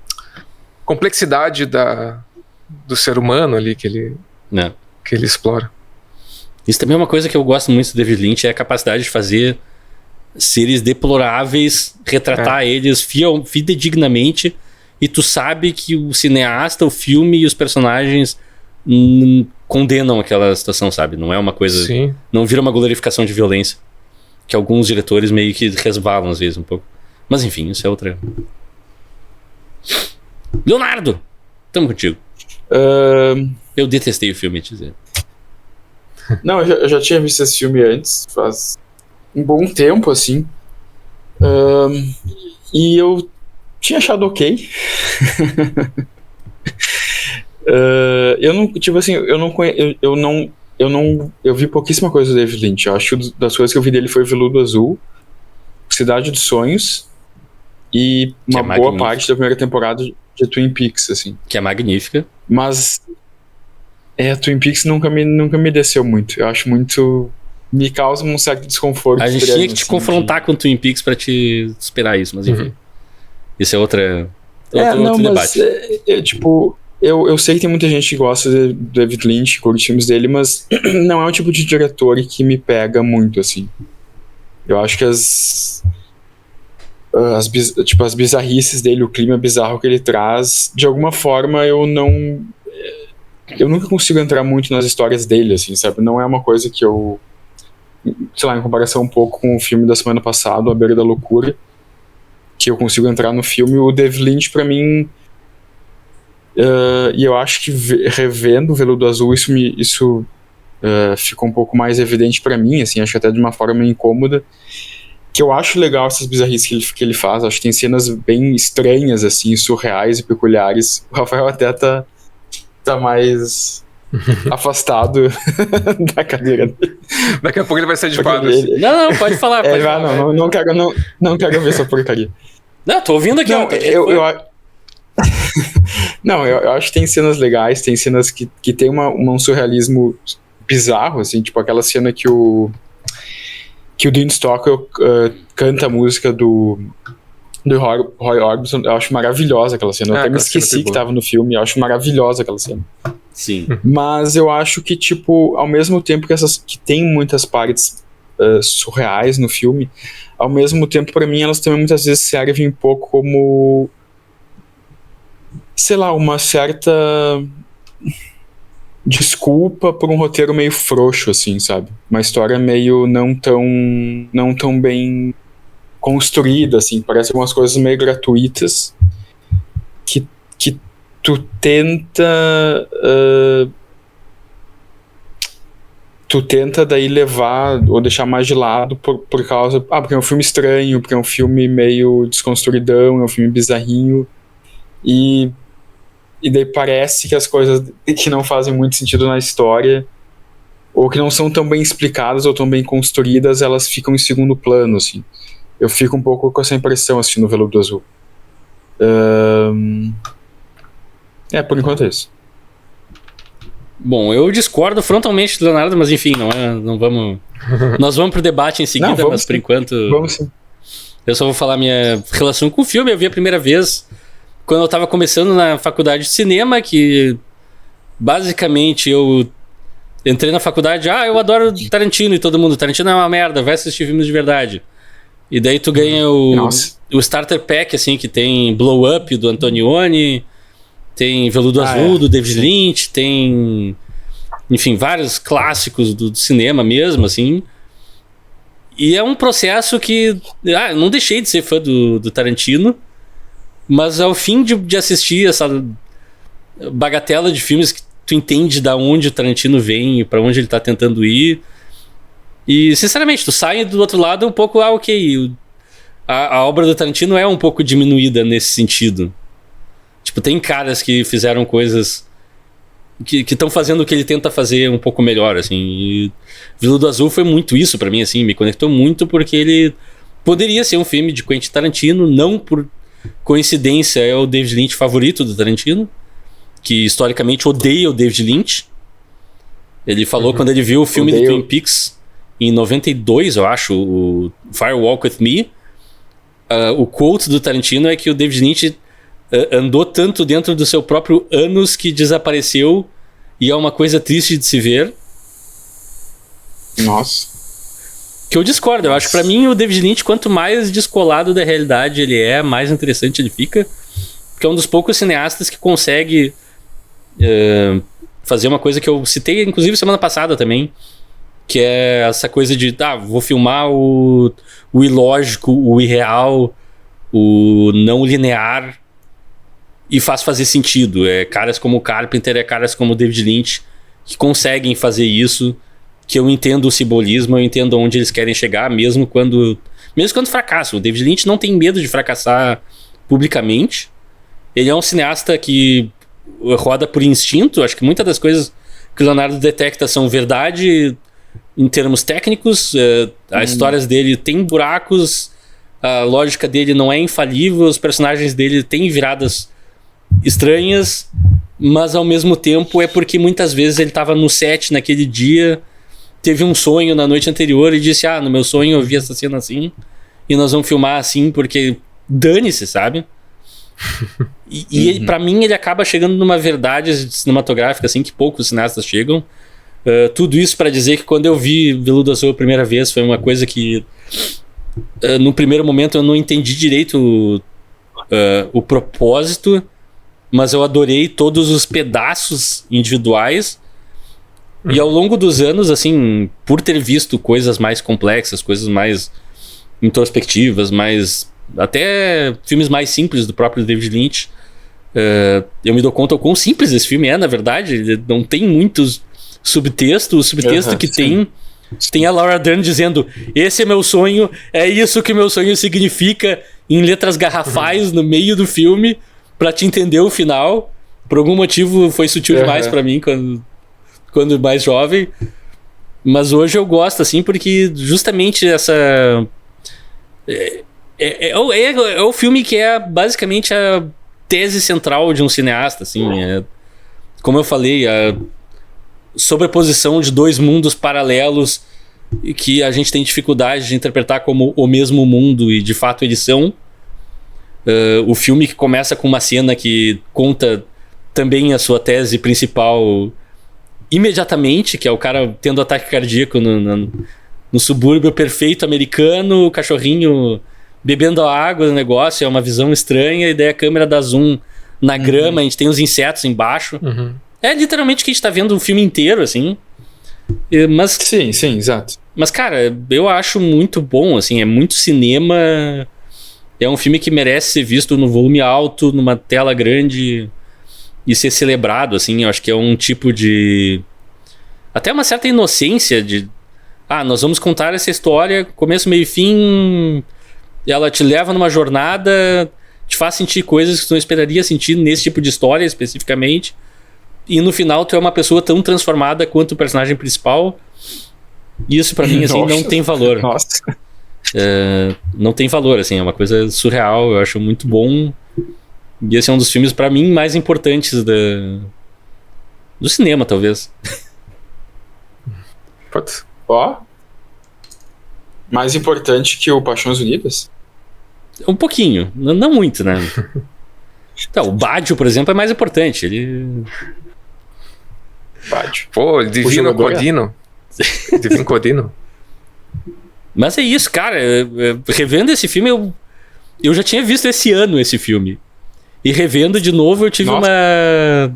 complexidade do ser humano ali que ele explora. Isso também é uma coisa que eu gosto muito do David Lynch, é a capacidade de fazer seres deploráveis, retratar eles fidedignamente, e tu sabe que o cineasta, o filme e os personagens condenam aquela situação, sabe? Não é uma coisa... Sim. Não vira uma glorificação de violência, que alguns diretores meio que resvalam às vezes um pouco. Mas enfim, isso é outra... Leonardo! Tamo contigo. Eu detestei o filme, te dizer. Não, eu já tinha visto esse filme antes, faz um bom tempo, assim. E eu tinha achado ok. Eu vi pouquíssima coisa do David Lynch. Eu acho que das coisas que eu vi dele foi Veludo Azul, Cidade dos Sonhos e uma boa parte da primeira temporada de Twin Peaks, assim. Que é magnífica. Mas Twin Peaks nunca me desceu muito. Eu acho muito... Me causa um certo desconforto. A gente tinha que te confrontar com Twin Peaks pra te esperar isso, mas enfim. Isso é outro debate. Eu sei que tem muita gente que gosta do David Lynch, curte filmes dele, mas não é um tipo de diretor que me pega muito, assim. Eu acho que as bizarrices dele, o clima bizarro que ele traz, de alguma forma eu nunca consigo entrar muito nas histórias dele, assim, sabe? Não é uma coisa que eu, sei lá, em comparação um pouco com o filme da semana passada, A Beira da Loucura, que eu consigo entrar no filme. O David Lynch, pra mim, e eu acho que revendo o Veludo Azul, isso ficou um pouco mais evidente pra mim, assim, acho que até de uma forma meio incômoda, que eu acho legal essas bizarrices que ele faz. Acho que tem cenas bem estranhas, assim, surreais e peculiares. O Rafael até tá mais afastado da cadeira dele. Daqui a pouco ele vai sair de quadro. Não, pode falar. Não quero ver essa porcaria. Não, tô ouvindo aqui. Não, eu acho que tem cenas legais, tem cenas que tem um surrealismo bizarro, assim, tipo aquela cena que o Dean Stockwell canta a música do Roy Orbison. Eu acho maravilhosa aquela cena. Eu até me esqueci que tava no filme. Eu acho maravilhosa aquela cena. Sim. Mas eu acho que, tipo, ao mesmo tempo que tem muitas partes surreais no filme, ao mesmo tempo, pra mim, elas também muitas vezes servem um pouco como, sei lá, uma certa desculpa por um roteiro meio frouxo, assim, sabe? Uma história meio não tão bem construída, assim, parece algumas coisas meio gratuitas que tu tenta daí levar ou deixar mais de lado por causa, porque é um filme estranho, porque é um filme meio desconstruidão, é um filme bizarrinho, e daí parece que as coisas que não fazem muito sentido na história, ou que não são tão bem explicadas ou tão bem construídas, elas ficam em segundo plano, assim. Eu fico um pouco com essa impressão assistindo o Veludo Azul. Por enquanto é isso. Bom, eu discordo frontalmente do Leonardo, mas enfim, não vamos... Nós vamos pro debate em seguida, mas por enquanto... Vamos sim. Eu só vou falar minha relação com o filme. Eu vi a primeira vez quando eu tava começando na faculdade de cinema, que basicamente eu entrei na faculdade, eu adoro Tarantino, e todo mundo, Tarantino é uma merda, vai assistir filmes de verdade. E daí tu ganha o starter pack, assim, que tem Blow Up, do Antonioni, tem Veludo Azul, do David Lynch, tem, enfim, vários clássicos do cinema mesmo, assim. E é um processo que... eu não deixei de ser fã do Tarantino, mas ao fim de assistir essa bagatela de filmes que tu entende da onde o Tarantino vem e pra onde ele tá tentando ir. E, sinceramente, tu sai do outro lado um pouco, ok, a obra do Tarantino é um pouco diminuída nesse sentido. Tipo, tem caras que fizeram coisas que estão fazendo o que ele tenta fazer um pouco melhor, assim. E Veludo Azul foi muito isso pra mim, assim, me conectou muito porque ele poderia ser um filme de Quentin Tarantino, não por coincidência é o David Lynch favorito do Tarantino, que historicamente odeia o David Lynch. Ele falou quando ele viu o filme do Twin Peaks em 92, eu acho, o Fire Walk With Me, o quote do Tarantino é que o David Lynch andou tanto dentro do seu próprio ânus que desapareceu, e é uma coisa triste de se ver. Nossa. Que eu discordo. Eu acho que pra mim o David Lynch, quanto mais descolado da realidade ele é, mais interessante ele fica, porque é um dos poucos cineastas que consegue fazer uma coisa que eu citei inclusive semana passada também, que é essa coisa de vou filmar o ilógico, o irreal, o não linear, e faz fazer sentido. Caras como o Carpenter, caras como o David Lynch que conseguem fazer isso, que eu entendo o simbolismo, eu entendo onde eles querem chegar, mesmo quando fracassam. O David Lynch não tem medo de fracassar publicamente. Ele é um cineasta que roda por instinto. Acho que muitas das coisas que o Leonardo detecta são verdade em termos técnicos. As histórias dele têm buracos, a lógica dele não é infalível, os personagens dele têm viradas estranhas, mas ao mesmo tempo é porque muitas vezes ele estava no set naquele dia, teve um sonho na noite anterior e disse, no meu sonho eu vi essa cena assim, e nós vamos filmar assim porque dane-se, sabe? E ele, pra mim, ele acaba chegando numa verdade cinematográfica assim que poucos cineastas chegam. Tudo isso pra dizer que quando eu vi Veludo Azul a primeira vez foi uma coisa que no primeiro momento eu não entendi direito o propósito, mas eu adorei todos os pedaços individuais. E ao longo dos anos, assim, por ter visto coisas mais complexas, coisas mais introspectivas, mais até filmes mais simples do próprio David Lynch, eu me dou conta o quão simples esse filme é, na verdade. Ele não tem muitos subtextos. O subtexto que tem a Laura Dern dizendo, esse é meu sonho, é isso que meu sonho significa, em letras garrafais no meio do filme, pra te entender o final. Por algum motivo foi sutil demais pra mim quando mais jovem, mas hoje eu gosto, assim, porque justamente essa é o filme que é basicamente a tese central de um cineasta, assim. Como eu falei, a sobreposição de dois mundos paralelos que a gente tem dificuldade de interpretar como o mesmo mundo, e de fato eles são. O filme que começa com uma cena que conta também a sua tese principal imediatamente, que é o cara tendo ataque cardíaco no subúrbio perfeito americano, o cachorrinho bebendo a água do negócio, é uma visão estranha, e daí a câmera dá zoom na grama, a gente tem os insetos embaixo. É literalmente que a gente tá vendo um filme inteiro, assim. Mas sim, exato. Mas, cara, eu acho muito bom, assim, é muito cinema. É um filme que merece ser visto no volume alto, numa tela grande e ser celebrado, assim. Eu acho que é um tipo de... até uma certa inocência de... nós vamos contar essa história, começo, meio e fim. Ela te leva numa jornada, te faz sentir coisas que tu não esperaria sentir nesse tipo de história, especificamente. E no final tu é uma pessoa tão transformada quanto o personagem principal. Isso pra mim, assim, não tem valor. Nossa. Não tem valor, assim, é uma coisa surreal. Eu acho muito bom. E esse é um dos filmes, pra mim, mais importantes do cinema, talvez. Putz. Ó. Mais importante que o Paixões Unidas? Um pouquinho, não muito, né? Então, o Baggio, por exemplo, é mais importante. Ele... Baggio. Pô, Divino Codino. Divino Codino. Mas é isso, cara. Revendo esse filme, eu já tinha visto esse ano esse filme. E revendo de novo, eu tive uma...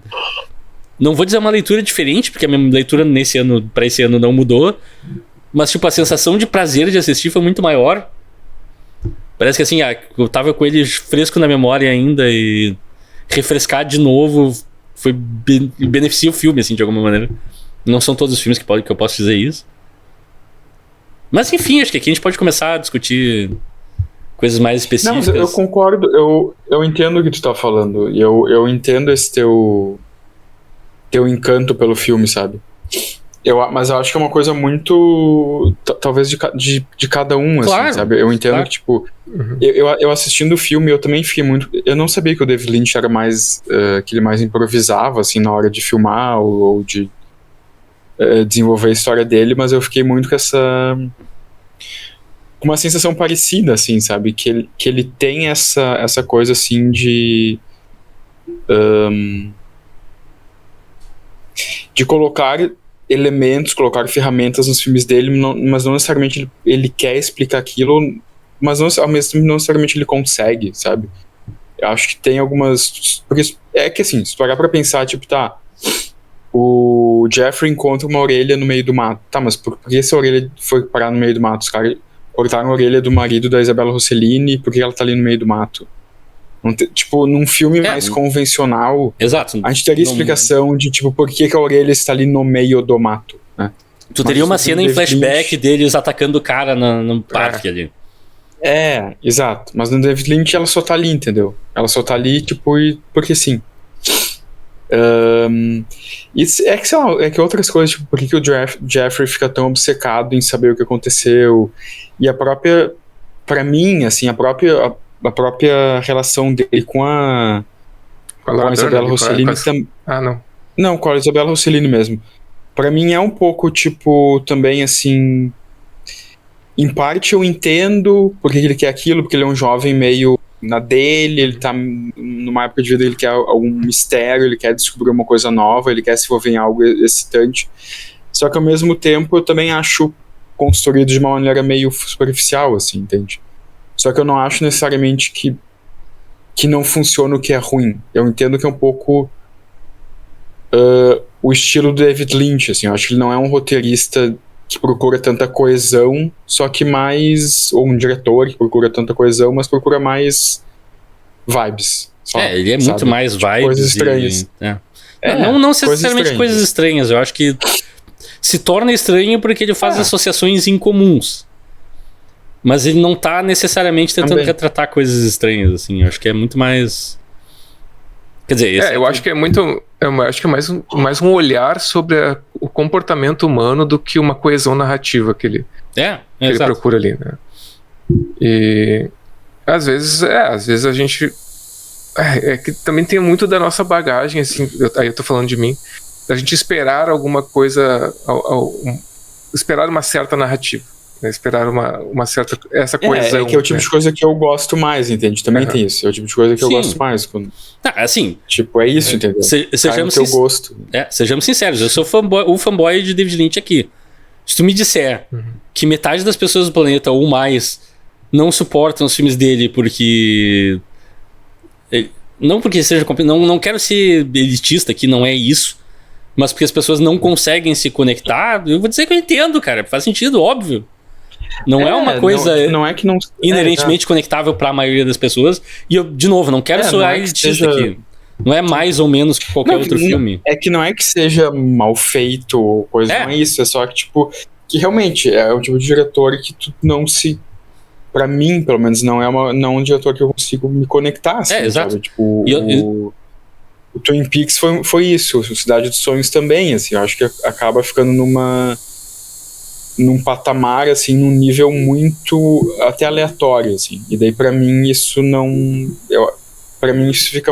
não vou dizer uma leitura diferente, porque a minha leitura pra esse ano não mudou. Mas, tipo, a sensação de prazer de assistir foi muito maior. Parece que, assim, eu tava com ele fresco na memória ainda e refrescar de novo beneficia o filme, assim, de alguma maneira. Não são todos os filmes que eu posso dizer isso. Mas, enfim, acho que aqui a gente pode começar a discutir coisas mais específicas. Não, eu concordo, eu entendo o que tu tá falando. Eu entendo esse teu encanto pelo filme, sabe? Mas eu acho que é uma coisa muito... talvez de cada um, claro, assim, sabe? Eu entendo que, tipo... Eu assistindo o filme, eu também fiquei muito... Eu não sabia que o David Lynch era mais... que ele mais improvisava, assim, na hora de filmar ou de desenvolver a história dele, mas eu fiquei muito com uma sensação parecida, assim, sabe? Que ele tem essa coisa, assim, de colocar elementos, colocar ferramentas nos filmes dele, mas não necessariamente ele quer explicar aquilo, mas não, ao mesmo tempo não necessariamente ele consegue, sabe? Eu acho que tem algumas... Porque é que, assim, se tu parar pra pensar, tipo, o Jeffrey encontra uma orelha no meio do mato. Tá, mas por que essa orelha foi parar no meio do mato? Os caras cortaram a orelha do marido da Isabella Rossellini, por que ela tá ali no meio do mato? Tipo, num filme mais convencional, exato, a gente teria explicação de, tipo, por que a orelha está ali no meio do mato, né? Tu teria uma cena em flashback deles atacando o cara no parque ali. Exato. Mas no David Lynch ela só tá ali, entendeu? Ela só tá ali, tipo, porque sim. É que, sei lá, é que outras coisas, tipo, por que o Jeffrey fica tão obcecado em saber o que aconteceu, e a própria, pra mim, assim, a própria relação dele com a Isabella Rossellini não, com a Isabella Rossellini mesmo, pra mim é um pouco, tipo, também, assim, em parte eu entendo porque ele quer aquilo, porque ele é um jovem meio na dele, ele tá numa época de vida, ele quer algum mistério, ele quer descobrir uma coisa nova, ele quer se envolver em algo excitante, só que ao mesmo tempo eu também acho construído de uma maneira meio superficial, assim, entende? Só que eu não acho necessariamente que não funciona o que é ruim. Eu entendo que é um pouco o estilo do David Lynch, assim, eu acho que ele não é um roteirista que procura tanta coesão, só que mais... ou um diretor que procura tanta coesão, mas procura mais vibes. Ele é muito mais vibes. Coisas estranhas. Não necessariamente coisas estranhas. Eu acho que se torna estranho porque ele faz associações incomuns. Mas ele não tá necessariamente tentando retratar coisas estranhas, assim. Eu acho que é muito mais... Quer dizer... eu acho que é muito... Eu acho que é mais um olhar sobre o comportamento humano do que uma coesão narrativa que ele procura ali, né? E às vezes a gente... É que também tem muito da nossa bagagem, assim, aí eu tô falando de mim, da gente esperar alguma coisa, esperar uma certa narrativa. Esperar uma certa essa coesão. Que é o tipo de coisa que eu gosto mais, entende? Também tem isso. É o tipo de coisa que eu gosto mais. Quando... assim... Tipo, é isso, entendeu? Sejamos que eu gosto. Sejamos sinceros, eu sou o fanboy de David Lynch aqui. Se tu me disser que metade das pessoas do planeta, ou mais, não suportam os filmes dele porque... Não porque seja... Não quero ser elitista aqui, não é isso. mas porque as pessoas não conseguem se conectar, eu vou dizer que eu entendo, cara. Faz sentido, óbvio. Não é uma coisa não é que não, inerentemente conectável para a maioria das pessoas. E eu, de novo, não quero soar elitista aqui. Não é mais ou menos que qualquer outro filme. É que não é que seja mal feito ou coisa, não é isso. É só que, tipo, que realmente é o tipo de diretor que tu não se... Pra mim, pelo menos, não é um diretor que eu consigo me conectar, assim, exato. Sabe? Tipo, o Twin Peaks foi isso. Cidade dos Sonhos também, assim. Eu acho que acaba ficando num patamar, assim, num nível muito até aleatório, assim. E daí, pra mim, isso não... Pra mim, isso fica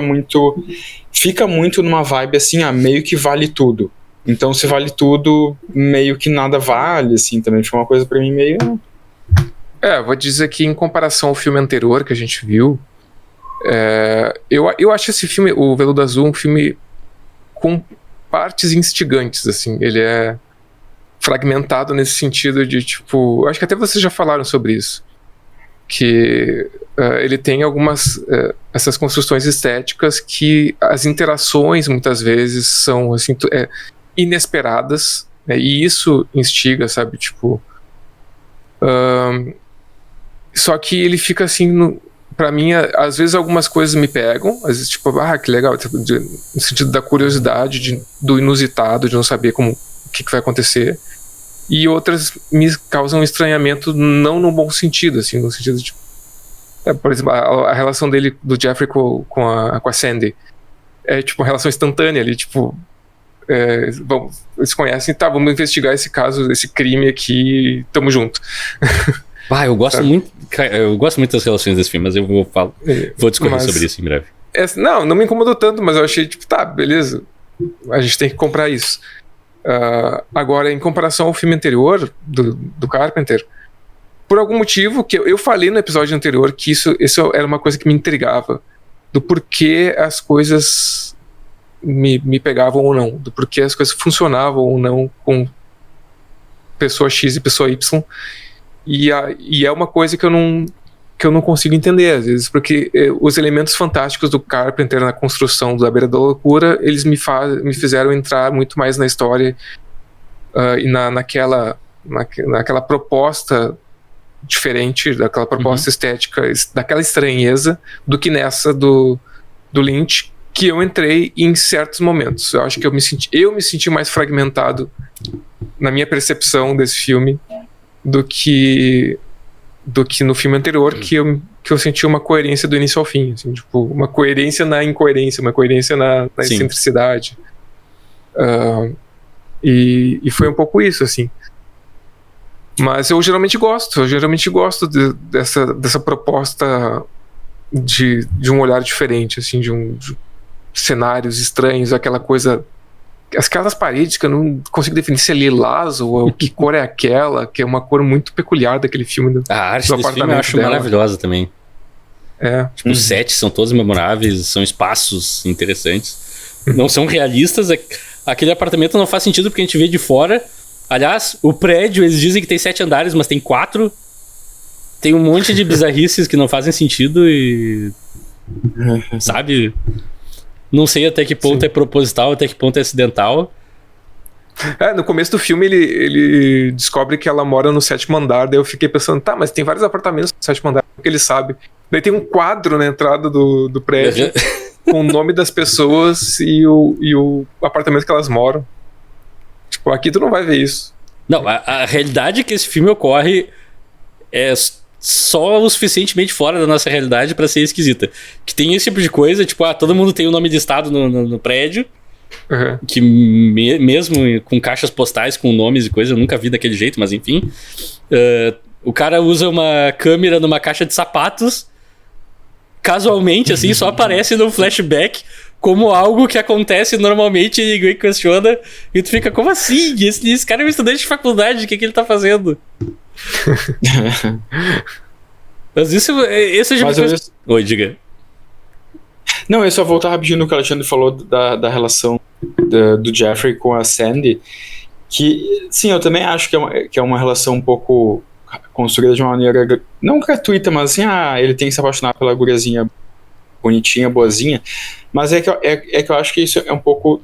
muito numa vibe, assim, meio que vale tudo. Então, se vale tudo, meio que nada vale, assim, também. Foi uma coisa pra mim meio... Vou dizer que em comparação ao filme anterior que a gente viu, eu acho esse filme, o Veludo Azul, um filme com partes instigantes, assim. Ele é fragmentado nesse sentido de, tipo... Acho que até vocês já falaram sobre isso. Que ele tem algumas... essas construções estéticas que as interações, muitas vezes, são, assim, inesperadas, né? E isso instiga, sabe? Tipo... só que ele fica, assim... Pra mim, às vezes algumas coisas me pegam, às vezes, tipo, que legal, tipo, no sentido da curiosidade, do inusitado, de não saber o que vai acontecer. E outras me causam estranhamento, não no bom sentido, assim, no sentido de... por exemplo, a relação dele, do Jeffrey com a Sandy, é tipo uma relação instantânea ali, tipo... eles conhecem, vamos investigar esse caso, esse crime aqui, tamo junto. Eu gosto muito das relações desse filme, mas eu vou discorrer sobre isso em breve. Não me incomodou tanto, mas eu achei, tipo, beleza, a gente tem que comprar isso. Agora, em comparação ao filme anterior, do Carpenter, por algum motivo, que eu falei no episódio anterior que isso era uma coisa que me intrigava, do porquê as coisas me pegavam ou não, do porquê as coisas funcionavam ou não com pessoa X e pessoa Y, e é uma coisa que eu não consigo entender, às vezes, porque os elementos fantásticos do Carpenter na construção da Beira da Loucura, eles me fizeram entrar muito mais na história e naquela proposta diferente, daquela proposta estética, daquela estranheza, do que nessa do Lynch, que eu entrei em certos momentos. Eu acho que eu me senti mais fragmentado na minha percepção desse filme do que no filme anterior, que eu senti uma coerência do início ao fim, assim, tipo, uma coerência na incoerência, uma coerência na excentricidade. E foi um pouco isso, assim. Mas eu geralmente gosto dessa proposta de um olhar diferente, assim, de cenários estranhos, aquela coisa... Aquelas paredes que eu não consigo definir se é lilás ou que cor é aquela, que é uma cor muito peculiar daquele filme. A arte desse filme eu acho maravilhosa também. Tipo, os sets são todos memoráveis, são espaços interessantes. Não são realistas. Aquele apartamento não faz sentido porque a gente vê de fora. Aliás, o prédio, eles dizem que tem 7 andares, mas tem 4. Tem um monte de bizarrices que não fazem sentido e... Sabe... Não sei até que ponto é proposital, até que ponto é acidental. No começo do filme ele descobre que ela mora no 7º andar, daí eu fiquei pensando, mas tem vários apartamentos no 7º andar, porque ele sabe. Daí tem um quadro na entrada do prédio com o nome das pessoas e o apartamento que elas moram. Tipo, aqui tu não vai ver isso. Não, a realidade é que esse filme ocorre é só o suficientemente fora da nossa realidade pra ser esquisita. Que tem esse tipo de coisa, tipo, todo mundo tem o nome de estado no prédio, que mesmo com caixas postais com nomes e coisas, eu nunca vi daquele jeito, mas enfim. O cara usa uma câmera numa caixa de sapatos, casualmente, assim, só aparece no flashback como algo que acontece normalmente e ninguém questiona, e tu fica, como assim? Esse cara é um estudante de faculdade, o que ele tá fazendo? Mas isso já me fez... Oi, diga. Não, eu só voltar rapidinho no que o Alexandre falou da relação do Jeffrey com a Sandy, que, sim, eu também acho que é uma relação um pouco construída de uma maneira, não gratuita, mas assim, ele tem que se apaixonar pela guriazinha bonitinha, boazinha, mas é que eu acho que isso é um pouco,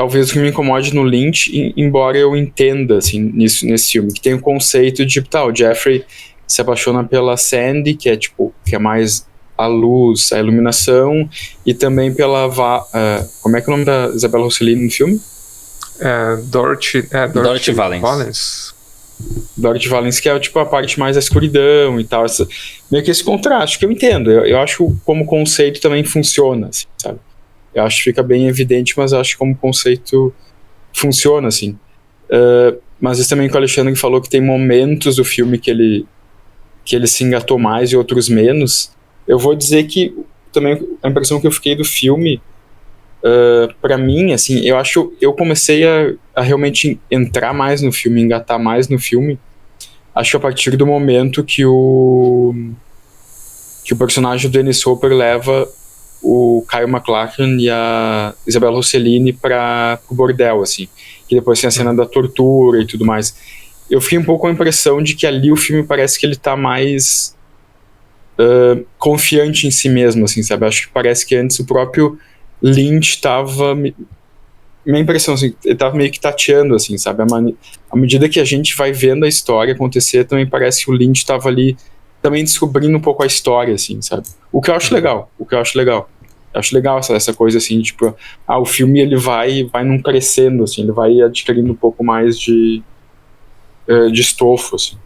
talvez o que me incomode no Lynch, embora eu entenda, assim, nesse filme, que tem o conceito de, o Jeffrey se apaixona pela Sandy, que é mais a luz, a iluminação, e também pela... como é que é o nome da Isabella Rossellini no filme? Dorothy Valens. Dorothy Valens, que é a parte mais da escuridão e tal, meio que esse contraste, que eu entendo, eu acho que como conceito também funciona, assim, sabe? Eu acho que fica bem evidente, mas eu acho que como conceito funciona, assim. Mas isso também que o Alexandre falou, que tem momentos do filme que ele se engatou mais e outros menos. Eu vou dizer que também a impressão que eu fiquei do filme, pra mim, assim, eu acho eu comecei a realmente entrar mais no filme, engatar mais no filme, acho que a partir do momento que o personagem do Dennis Hopper leva o Kyle MacLachlan e a Isabella Rossellini pro bordel, assim, que depois tem a cena da tortura e tudo mais. Eu fiquei um pouco com a impressão de que ali o filme parece que ele tá mais confiante em si mesmo, assim, sabe? Acho que parece que antes o próprio Lynch tava... Minha impressão, assim, ele tava meio que tateando, assim, sabe? À medida que a gente vai vendo a história acontecer, também parece que o Lynch tava ali também descobrindo um pouco a história, assim, sabe? O que eu acho legal. Eu acho legal essa coisa, assim, tipo... o filme, ele vai num crescendo, assim, ele vai adquirindo um pouco mais de estofo, assim.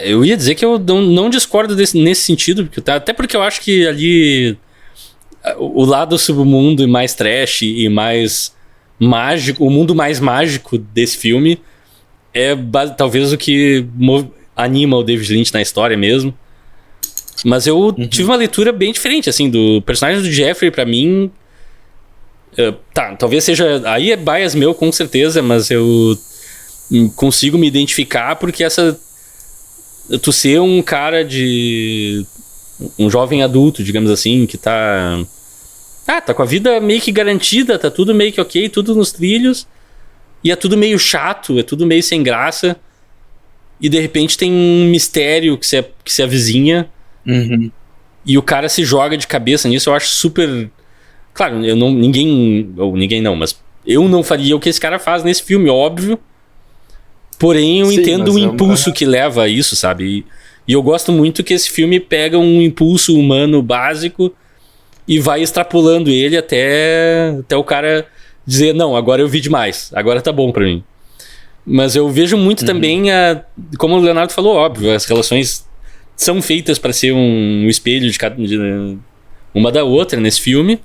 Eu ia dizer que eu não discordo nesse sentido, até porque eu acho que ali o lado submundo e mais trash e mais mágico, o mundo mais mágico desse filme é talvez o que anima o David Lynch na história mesmo. Mas eu tive uma leitura bem diferente, assim, do personagem do Jeffrey, pra mim. Talvez seja... Aí é bias meu, com certeza, mas eu consigo me identificar porque tu ser um cara um jovem adulto, digamos assim, que tá com a vida meio que garantida, tá tudo meio que ok, tudo nos trilhos, e é tudo meio chato, é tudo meio sem graça, e de repente tem um mistério que se avizinha, e o cara se joga de cabeça nisso. Eu acho super... Claro, ninguém não, mas eu não faria o que esse cara faz nesse filme, óbvio. Porém, eu entendo o impulso que leva a isso, sabe? E eu gosto muito que esse filme pega um impulso humano básico e vai extrapolando ele até o cara dizer, não, agora eu vi demais, agora tá bom pra mim. Mas eu vejo muito também, como o Leonardo falou, óbvio, as relações são feitas para ser um espelho de uma da outra nesse filme,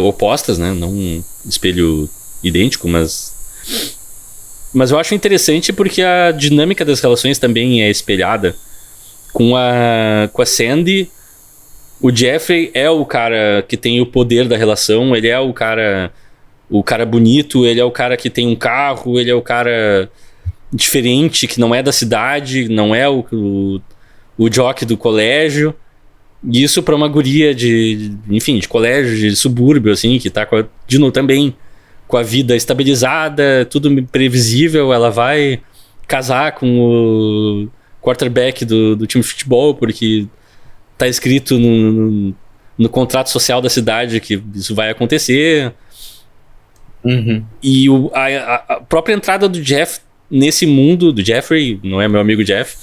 opostas, né? Não um espelho idêntico, mas eu acho interessante porque a dinâmica das relações também é espelhada. Com a Sandy, o Jeffrey é o cara que tem o poder da relação, ele é o cara bonito, ele é o cara que tem um carro, ele é o cara diferente, que não é da cidade, não é o jock do colégio. E isso pra uma guria de colégio, de subúrbio, assim, que tá também com a vida estabilizada, tudo previsível. Ela vai casar com o quarterback do time de futebol, porque tá escrito no contrato social da cidade que isso vai acontecer. E a própria entrada do Jeff nesse mundo, do Jeffrey, não é meu amigo Jeff,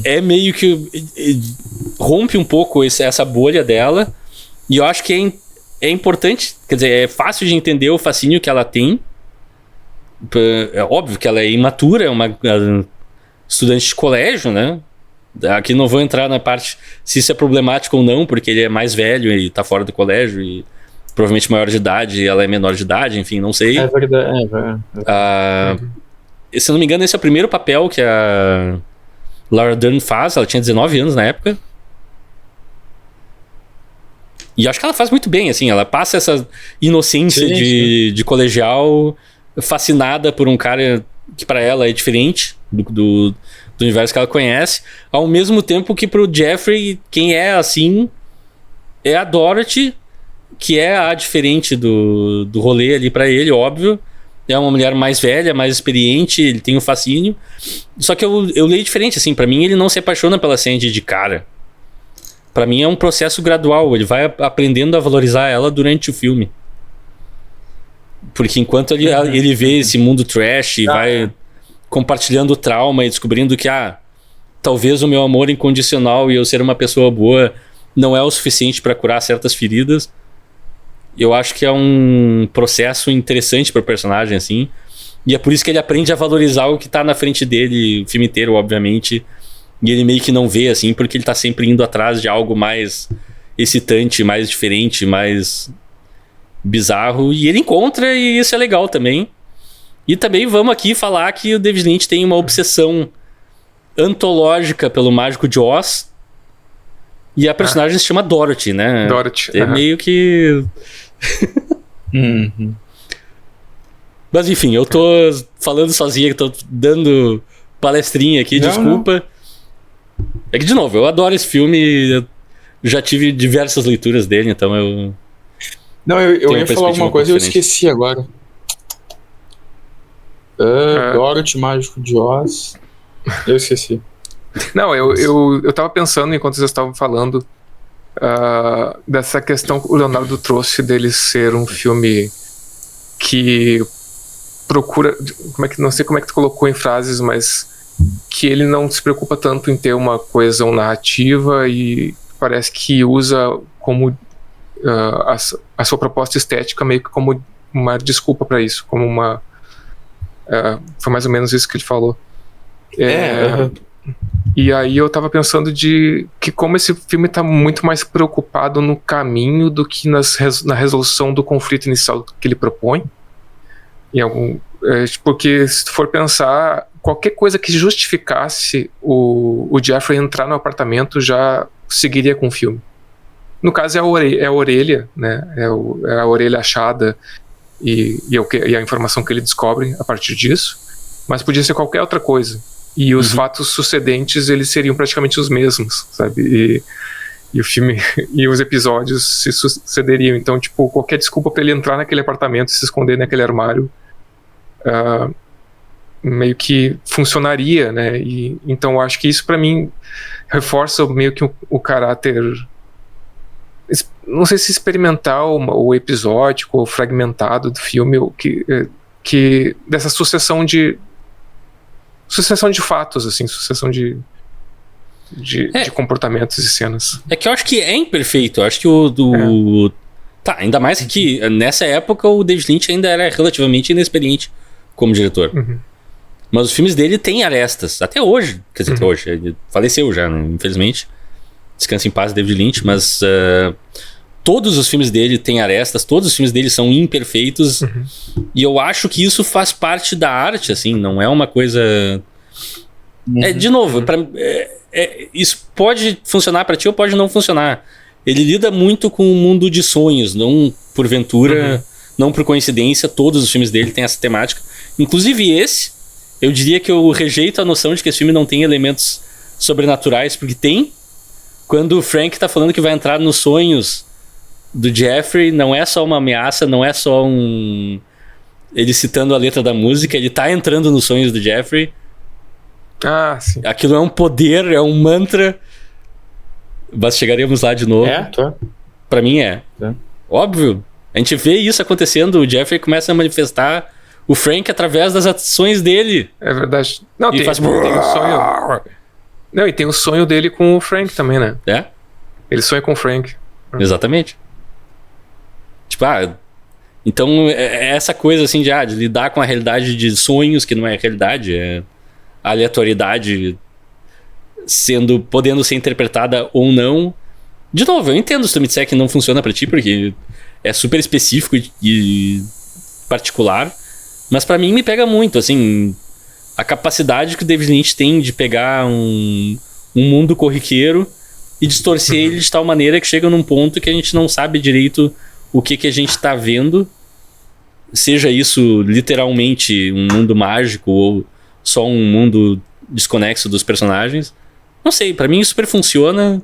é meio que rompe um pouco essa bolha dela. E eu acho que é importante, quer dizer, é fácil de entender o fascínio que ela tem. É óbvio que ela é imatura, é uma estudante de colégio, né? Aqui não vou entrar na parte se isso é problemático ou não, porque ele é mais velho e tá fora do colégio e provavelmente maior de idade, e ela é menor de idade, enfim, não sei. É verdade. Se eu não me engano, esse é o primeiro papel que a Laura Dern faz. Ela tinha 19 anos na época. E acho que ela faz muito bem, assim. Ela passa essa inocência de colegial, fascinada por um cara que pra ela é diferente do universo que ela conhece. Ao mesmo tempo que pro Jeffrey, quem é assim é a Dorothy, que é a diferente do rolê ali pra ele, óbvio. É uma mulher mais velha, mais experiente, ele tem um fascínio. Só que eu leio diferente, assim. Pra mim, ele não se apaixona pela Sandy de cara. Pra mim é um processo gradual. Ele vai aprendendo a valorizar ela durante o filme. Porque enquanto ele vê esse mundo trash e vai compartilhando o trauma e descobrindo que talvez o meu amor incondicional e eu ser uma pessoa boa não é o suficiente pra curar certas feridas, eu acho que é um processo interessante pro personagem, assim. E é por isso que ele aprende a valorizar o que tá na frente dele o filme inteiro, obviamente. E ele meio que não vê, assim, porque ele tá sempre indo atrás de algo mais excitante, mais diferente, mais bizarro. E ele encontra, e isso é legal também. E também vamos aqui falar que o David Lynch tem uma obsessão antológica pelo Mágico de Oz. E a personagem se chama Dorothy, né? Dorothy. É meio que... Mas enfim, eu tô falando sozinho, tô dando palestrinha aqui, desculpa. É que, de novo, eu adoro esse filme, eu já tive diversas leituras dele, então eu... Não, eu ia falar alguma coisa e eu esqueci agora. Dorothy, Mágico de Oz... Eu esqueci. Não, eu tava pensando, enquanto vocês estavam falando, dessa questão que o Leonardo trouxe dele ser um filme que procura... não sei como é que tu colocou em frases, mas que ele não se preocupa tanto em ter uma coesão narrativa e parece que usa como a sua proposta estética meio que como uma desculpa para isso, como uma... foi mais ou menos isso que ele falou. E aí eu tava pensando de que como esse filme tá muito mais preocupado no caminho do que na resolução do conflito inicial que ele propõe. Porque se tu for pensar, qualquer coisa que justificasse o Jeffrey entrar no apartamento já seguiria com o filme. No caso é a orelha, né? É a orelha achada e a informação que ele descobre a partir disso, mas podia ser qualquer outra coisa. E os fatos sucedentes, eles seriam praticamente os mesmos, sabe? E o filme e os episódios se sucederiam. Então, tipo, qualquer desculpa pra ele entrar naquele apartamento e se esconder naquele armário meio que funcionaria, né? E então eu acho que isso pra mim reforça meio que o caráter, não sei se experimental ou episódico ou fragmentado do filme, que dessa sucessão de fatos, assim, sucessão de comportamentos e cenas. É que eu acho que é imperfeito. Eu acho que Tá, ainda mais que nessa época o David Lynch ainda era relativamente inexperiente como diretor. Mas os filmes dele têm arestas. Até hoje. Quer dizer, até hoje. Ele faleceu já, né? Infelizmente. Descansa em paz, David Lynch. Mas todos os filmes dele têm arestas. Todos os filmes dele são imperfeitos. E eu acho que isso faz parte da arte, assim. Não é uma coisa... de novo, isso pode funcionar pra ti ou pode não funcionar. Ele lida muito com o mundo de sonhos. Não por ventura, não por coincidência. Todos os filmes dele têm essa temática. Inclusive esse, eu diria que eu rejeito a noção de que esse filme não tem elementos sobrenaturais, porque tem. Quando o Frank tá falando que vai entrar nos sonhos do Jeffrey, não é só uma ameaça, não é só ele citando a letra da música, ele tá entrando nos sonhos do Jeffrey. Sim. Aquilo é um poder, é um mantra. Mas chegaremos lá de novo. Pra mim é. Óbvio. A gente vê isso acontecendo, o Jeffrey começa a manifestar o Frank através das ações dele. É verdade. Não, tem um sonho. Não, e tem o sonho dele com o Frank também, né? Ele sonha com o Frank. Exatamente. Tipo, então é essa coisa assim de lidar com a realidade de sonhos, que não é realidade, é a aleatoriedade podendo ser interpretada ou não. De novo, eu entendo se tu me disser que não funciona pra ti, porque é super específico e particular, mas pra mim me pega muito, assim, a capacidade que o David Lynch tem de pegar um mundo corriqueiro e distorcer ele de tal maneira que chega num ponto que a gente não sabe direito o que a gente tá vendo, seja isso literalmente um mundo mágico ou só um mundo desconexo dos personagens. Não sei, pra mim super funciona.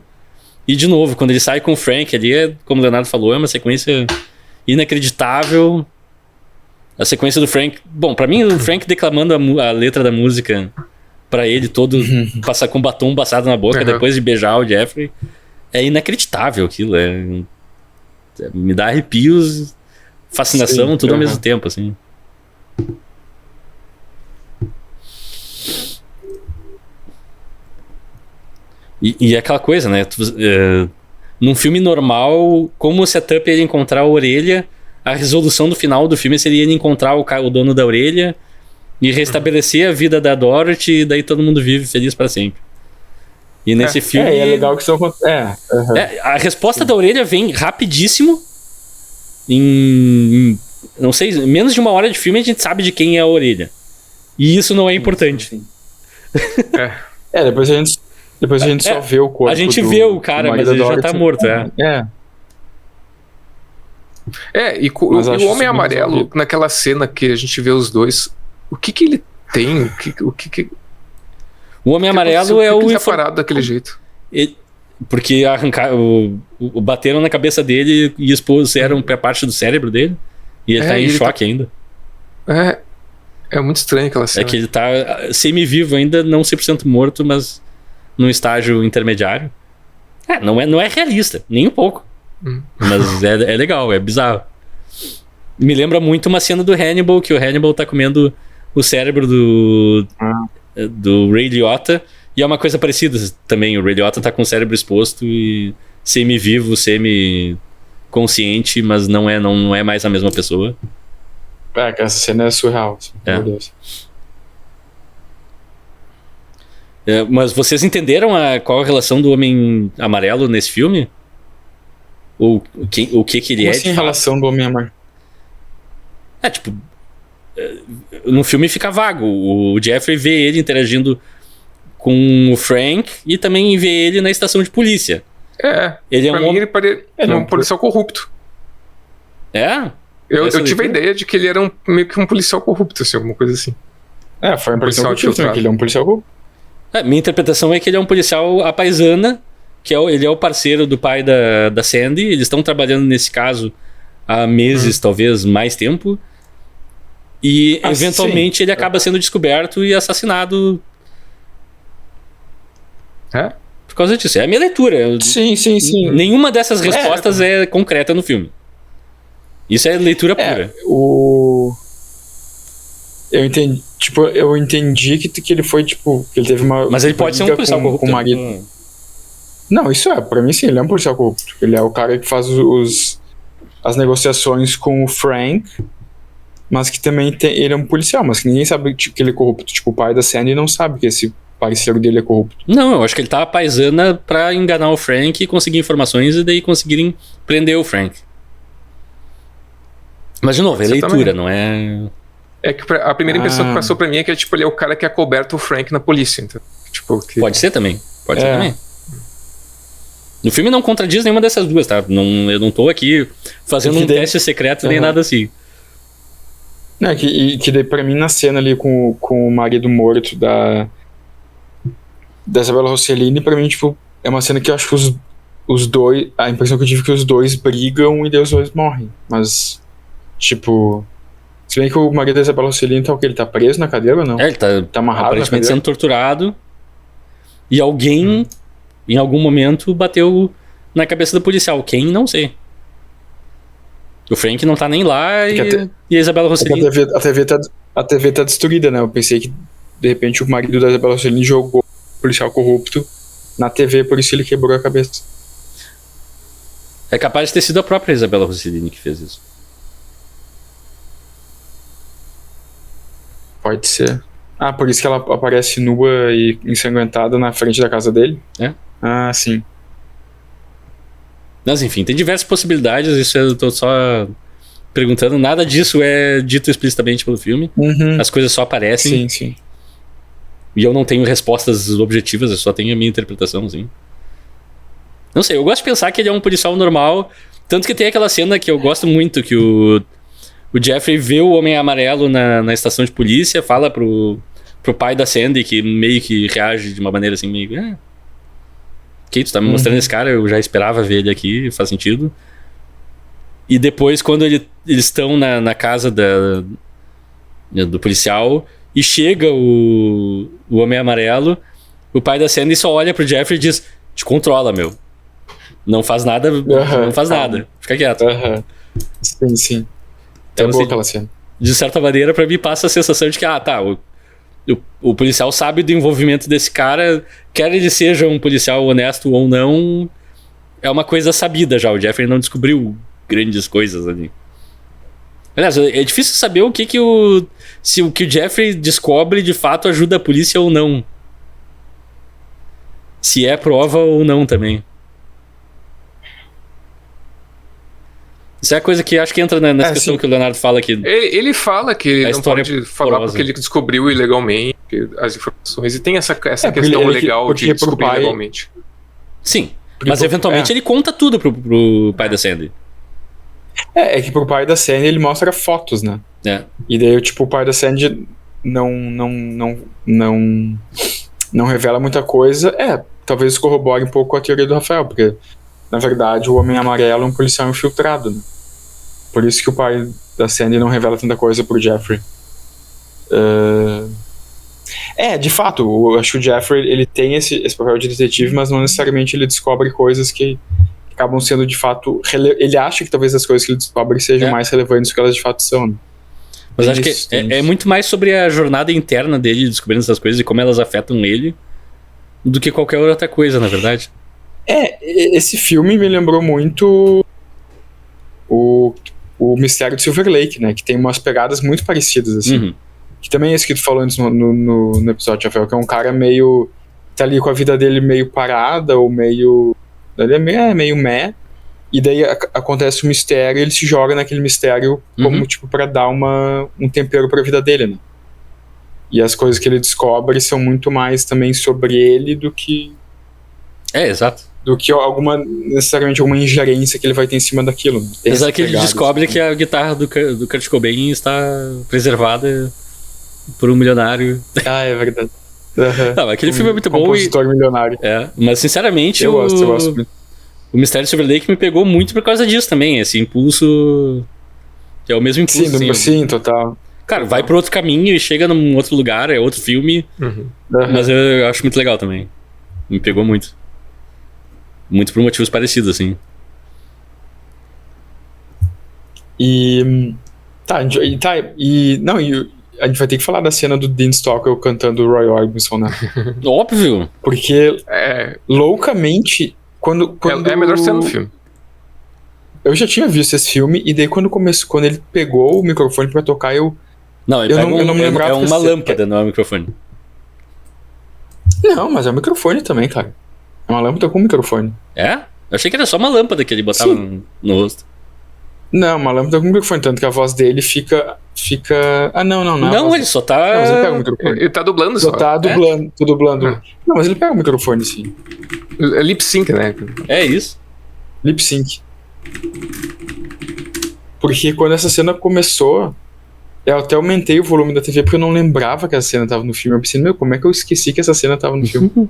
E de novo, quando ele sai com o Frank ali, como o Leonardo falou, é uma sequência inacreditável. A sequência do Frank... Bom, pra mim o Frank declamando a letra da música pra ele todo, passar com batom passado na boca depois de beijar o Jeffrey, É inacreditável aquilo. Me dá arrepios, fascinação, tudo ao mesmo tempo, assim. E é aquela coisa, né? Num filme normal, como o setup é ele encontrar a orelha, a resolução do final do filme seria ele encontrar o dono da orelha e restabelecer a vida da Dorothy, e daí todo mundo vive feliz pra sempre. E nesse filme... É legal que isso acontece. A resposta da orelha vem rapidíssimo. Em não sei, menos de 1 hora de filme a gente sabe de quem é a orelha. E isso não é importante. Sim. Depois a gente só vê o corpo. A gente vê o cara, mas ele já tá morto. E o Homem Amarelo, naquela cena que a gente vê os dois, o que ele tem? O Homem Amarelo é o... Ele tá parado daquele jeito. Porque bateram na cabeça dele e expuseram pra parte do cérebro dele. E ele tá em choque ainda. É muito estranho aquela cena. É que ele tá semi-vivo ainda, não 100% morto, mas num estágio intermediário. Não é realista, nem um pouco. Mas é legal, é bizarro. Me lembra muito uma cena do Hannibal, que o Hannibal tá comendo o cérebro do Ray Liotta, e é uma coisa parecida também. O Ray Liotta tá com o cérebro exposto e semi-vivo, semi-consciente, mas não é mais a mesma pessoa. Essa cena é surreal, assim, meu Deus. Mas vocês entenderam qual a relação do Homem Amarelo nesse filme? O que ele Como assim, a relação do Homem Amarelo? No filme fica vago. O Jeffrey vê ele interagindo com o Frank e também vê ele na estação de polícia. Ele é um policial corrupto. Eu tive a ideia de que ele era meio que um policial corrupto, assim, alguma coisa assim. Foi um policial corrupto, que ele é um policial corrupto. Minha interpretação é que ele é um policial à paisana, que ele é o parceiro do pai da Sandy. Eles estão trabalhando nesse caso há meses, talvez mais tempo. E eventualmente ele acaba sendo descoberto e assassinado. Por causa disso. É a minha leitura. Sim. Nenhuma dessas respostas é concreta no filme. Isso é leitura pura. Eu entendi que ele foi, que ele teve uma... Mas ele pode ser um policial corrupto. Com o marido. Não, isso pra mim sim, ele é um policial corrupto. Ele é o cara que faz as negociações com o Frank, mas que também ele é um policial, mas que ninguém sabe que ele é corrupto. O pai da Sandy não sabe que esse parceiro dele é corrupto. Não, eu acho que ele tá à paisana pra enganar o Frank e conseguir informações e daí conseguirem prender o Frank. Mas, de novo, é leitura, não é... É que a primeira impressão que passou pra mim é que ele é o cara que acoberta o Frank na polícia. Então, Pode ser também. No filme não contradiz nenhuma dessas duas, tá? Eu não tô aqui fazendo um teste secreto nem nada assim. Que daí pra mim na cena ali com o marido morto da Isabella Rossellini, pra mim, é uma cena que eu acho que os dois... A impressão que eu tive é que os dois brigam e daí os dois morrem. Mas, se bem que o marido da Isabella Rossellini ele tá preso na cadeira ou não? Ele tá amarrado aparentemente sendo torturado. E alguém, em algum momento, bateu na cabeça do policial. Quem? Não sei. O Frank não tá nem lá e a Isabella Rossellini... A TV tá destruída, né? Eu pensei que, de repente, o marido da Isabella Rossellini jogou o policial corrupto na TV, por isso ele quebrou a cabeça. É capaz de ter sido a própria Isabella Rossellini que fez isso. Pode ser. Por isso que ela aparece nua e ensanguentada na frente da casa dele? Sim. Mas enfim, tem diversas possibilidades. Isso eu tô só perguntando. Nada disso é dito explicitamente pelo filme. As coisas só aparecem. Sim. E eu não tenho respostas objetivas, eu só tenho a minha interpretação, assim. Não sei, eu gosto de pensar que ele é um policial normal. Tanto que tem aquela cena que eu gosto muito, que o Jeffrey vê o Homem Amarelo na estação de polícia, fala pro pai da Sandy, que meio que reage de uma maneira assim, meio... Ok, tu tá me mostrando esse cara, eu já esperava ver ele aqui, faz sentido. E depois, quando eles estão na casa do policial, e chega o Homem Amarelo, o pai da Sandy só olha pro Jeffrey e diz: te controla, meu. Não faz nada, não faz nada. Fica quieto. Sim. Então, boa aquela cena. De certa maneira, pra mim, passa a sensação de que, o policial sabe do envolvimento desse cara, quer ele seja um policial honesto ou não, é uma coisa sabida já. O Jeffrey não descobriu grandes coisas ali. Aliás, é difícil saber se o que o Jeffrey descobre de fato ajuda a polícia ou não. Se é prova ou não também. Isso é a coisa que acho que entra nessa questão que o Leonardo fala aqui. Ele fala que ele não pode falar porque ele descobriu ilegalmente as informações. E tem essa questão legal de descobrir ilegalmente. Sim, mas eventualmente ele conta tudo pro pai da Sandy. É que pro pai da Sandy ele mostra fotos, né? E daí, tipo, o pai da Sandy não revela muita coisa. Talvez corrobore um pouco com a teoria do Rafael, porque, na verdade, o Homem Amarelo é um policial infiltrado, né? Por isso que o pai da Sandy não revela tanta coisa pro Jeffrey. De fato, eu acho que o Jeffrey ele tem esse papel de detetive, mas não necessariamente ele descobre coisas que acabam sendo de fato... Ele acha que talvez as coisas que ele descobre sejam mais relevantes do que elas de fato são, né? Mas acho que é muito mais sobre a jornada interna dele descobrindo essas coisas e como elas afetam ele do que qualquer outra coisa, na verdade. Esse filme me lembrou muito o Mistério de Silver Lake, né? Que tem umas pegadas muito parecidas, assim. Que também é isso que tu falou antes no episódio, Rafael, que é um cara meio... tá ali com a vida dele meio parada, ou meio... ele é meio meh. E daí acontece um mistério e ele se joga naquele mistério como, tipo, pra dar um tempero pra vida dele, né? E as coisas que ele descobre são muito mais também sobre ele do que... exato. Do que necessariamente alguma ingerência que ele vai ter em cima daquilo. Né? Apesar que ele descobre que a guitarra do Kurt Cobain está preservada por um milionário. É verdade. Não, aquele filme é muito bom. Compositor milionário. Mas sinceramente, eu gosto muito. O Mistério de Silver Lake me pegou muito por causa disso também, esse impulso... Que é o mesmo impulso. Sim, total. Cara, vai por outro caminho e chega num outro lugar, é outro filme. Mas eu acho muito legal também. Me pegou muito. Muito por motivos parecidos, assim. A gente vai ter que falar da cena do Dean Stockwell cantando Roy Orbison, né? Óbvio! Porque, loucamente, quando é a melhor cena do filme. Eu já tinha visto esse filme, e daí quando ele pegou o microfone pra tocar, eu não me lembrava. É uma lâmpada, não é um microfone. Não, mas é um microfone também, cara. É uma lâmpada com microfone. Eu achei que era só uma lâmpada que ele botava no rosto. Não, uma lâmpada com microfone, tanto que a voz dele fica... não. Não, ele só tá... Não, mas ele pega o microfone. Ele tá dublando só. Tá dublando. Não, mas ele pega o microfone, sim. É lip sync, né? É isso. Lip sync. Porque quando essa cena começou, eu até aumentei o volume da TV porque eu não lembrava que essa cena tava no filme. Eu pensei, como é que eu esqueci que essa cena tava no filme?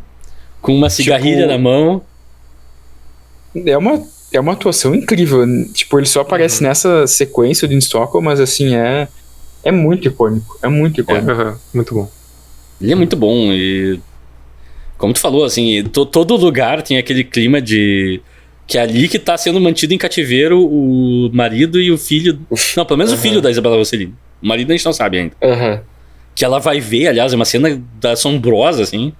Com uma cigarrilha na mão. É uma atuação incrível. Tipo, ele só aparece nessa sequência de Stockwell, mas assim, é muito icônico. É muito icônico. Muito bom. Ele é muito bom e... Como tu falou, assim, todo lugar tem aquele clima de... Que é ali que tá sendo mantido em cativeiro o marido e o filho... Não, pelo menos o filho da Isabella Rossellini. O marido a gente não sabe ainda. Que ela vai ver, aliás, é uma cena assombrosa, assim.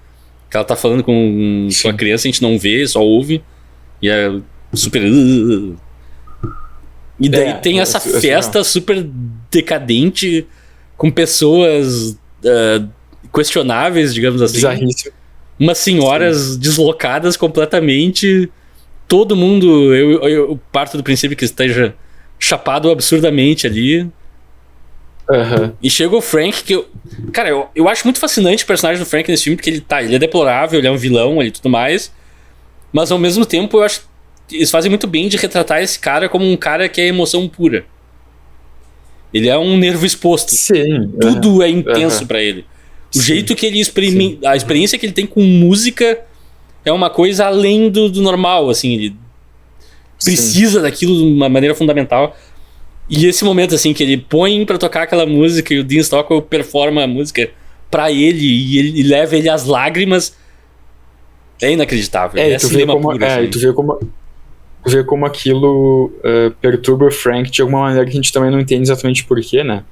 Que ela tá falando com a criança, a gente não vê, só ouve. E é super... E daí tem essa festa super decadente, com pessoas questionáveis, digamos assim. Bizarríssimo. Umas senhoras deslocadas completamente. Todo mundo, eu parto do princípio que esteja chapado absurdamente ali. E chega o Frank, que eu acho muito fascinante o personagem do Frank nesse filme, porque ele é deplorável, ele é um vilão e tudo mais. Mas ao mesmo tempo eu acho que eles fazem muito bem de retratar esse cara como um cara que é emoção pura. Ele é um nervo exposto. Sim. Tudo é intenso pra ele. O jeito que ele experimenta, a experiência que ele tem com música é uma coisa além do normal, assim, ele precisa daquilo de uma maneira fundamental. E esse momento, assim, que ele põe pra tocar aquela música e o Dean Stockwell performa a música pra ele e ele leva ele às lágrimas, é inacreditável. É cinema puro. E tu vê como ver como aquilo perturba o Frank de alguma maneira que a gente também não entende exatamente porquê, né?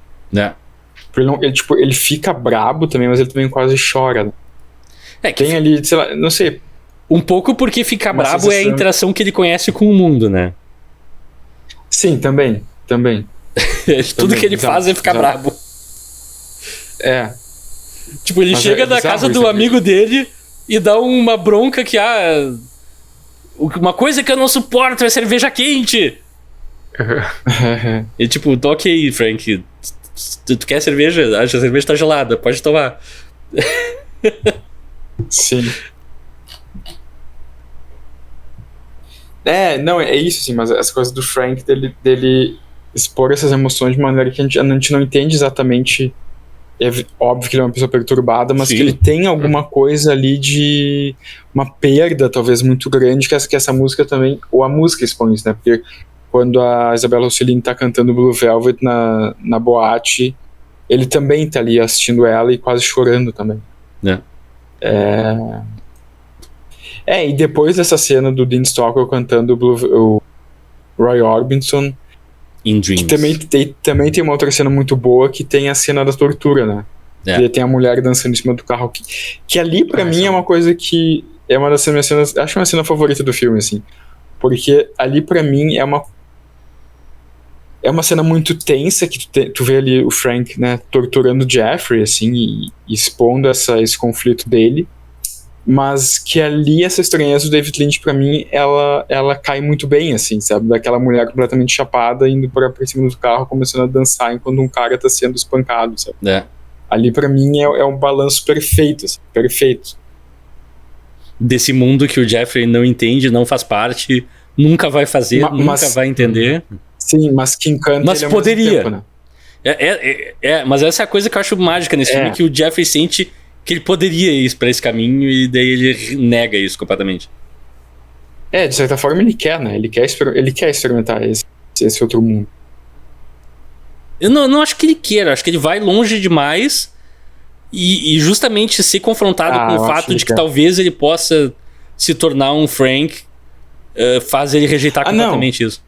Ele fica brabo também, mas ele também quase chora, né? Tem ali, sei lá, não sei. Um pouco porque ficar brabo é a interação que ele conhece com o mundo, né? Sim, também. Tudo que ele faz é ficar brabo. Tipo, ele chega da casa do amigo dele e dá uma bronca que, uma coisa que eu não suporto é cerveja quente. E tipo, ok, Frank, tu quer cerveja? A cerveja tá gelada, pode tomar. Sim. Não, é isso, sim, mas as coisas do Frank, dele expor essas emoções de maneira que a gente não entende exatamente. É óbvio que ele é uma pessoa perturbada, mas sim, que ele tem alguma coisa ali de uma perda, talvez, muito grande, que essa música também, ou a música expõe isso, né? Porque quando a Isabella Rossellini tá cantando Blue Velvet na boate, ele também tá ali assistindo ela e quase chorando também. E depois dessa cena do Dean Stockwell cantando o Roy Orbison, In Dreams. Que também tem uma outra cena muito boa, que tem a cena da tortura, né? E tem a mulher dançando em cima do carro, que ali pra mim é uma coisa que é uma das minhas cenas, acho uma cena favorita do filme, assim, porque ali pra mim é uma cena muito tensa, que tu vê ali o Frank, né, torturando o Jeffrey, assim, e expondo esse conflito dele, mas que ali essa estranheza do David Lynch, pra mim, ela cai muito bem, assim, sabe, daquela mulher completamente chapada, indo pra cima do carro, começando a dançar enquanto um cara tá sendo espancado, sabe. Ali pra mim é um balanço perfeito, assim, perfeito. Desse mundo que o Jeffrey não entende, não faz parte, nunca vai fazer, nunca vai entender. Sim, mas que encanta mas ele poderia. Ao mesmo tempo, né? Mas essa é a coisa que eu acho mágica nesse filme, que o Jeffrey sente que ele poderia ir pra esse caminho e daí ele nega isso completamente. De certa forma ele quer, né? Ele quer experimentar esse outro mundo. Eu não acho que ele queira, acho que ele vai longe demais e justamente ser confrontado com o fato de que talvez ele possa se tornar um Frank faz ele rejeitar completamente isso.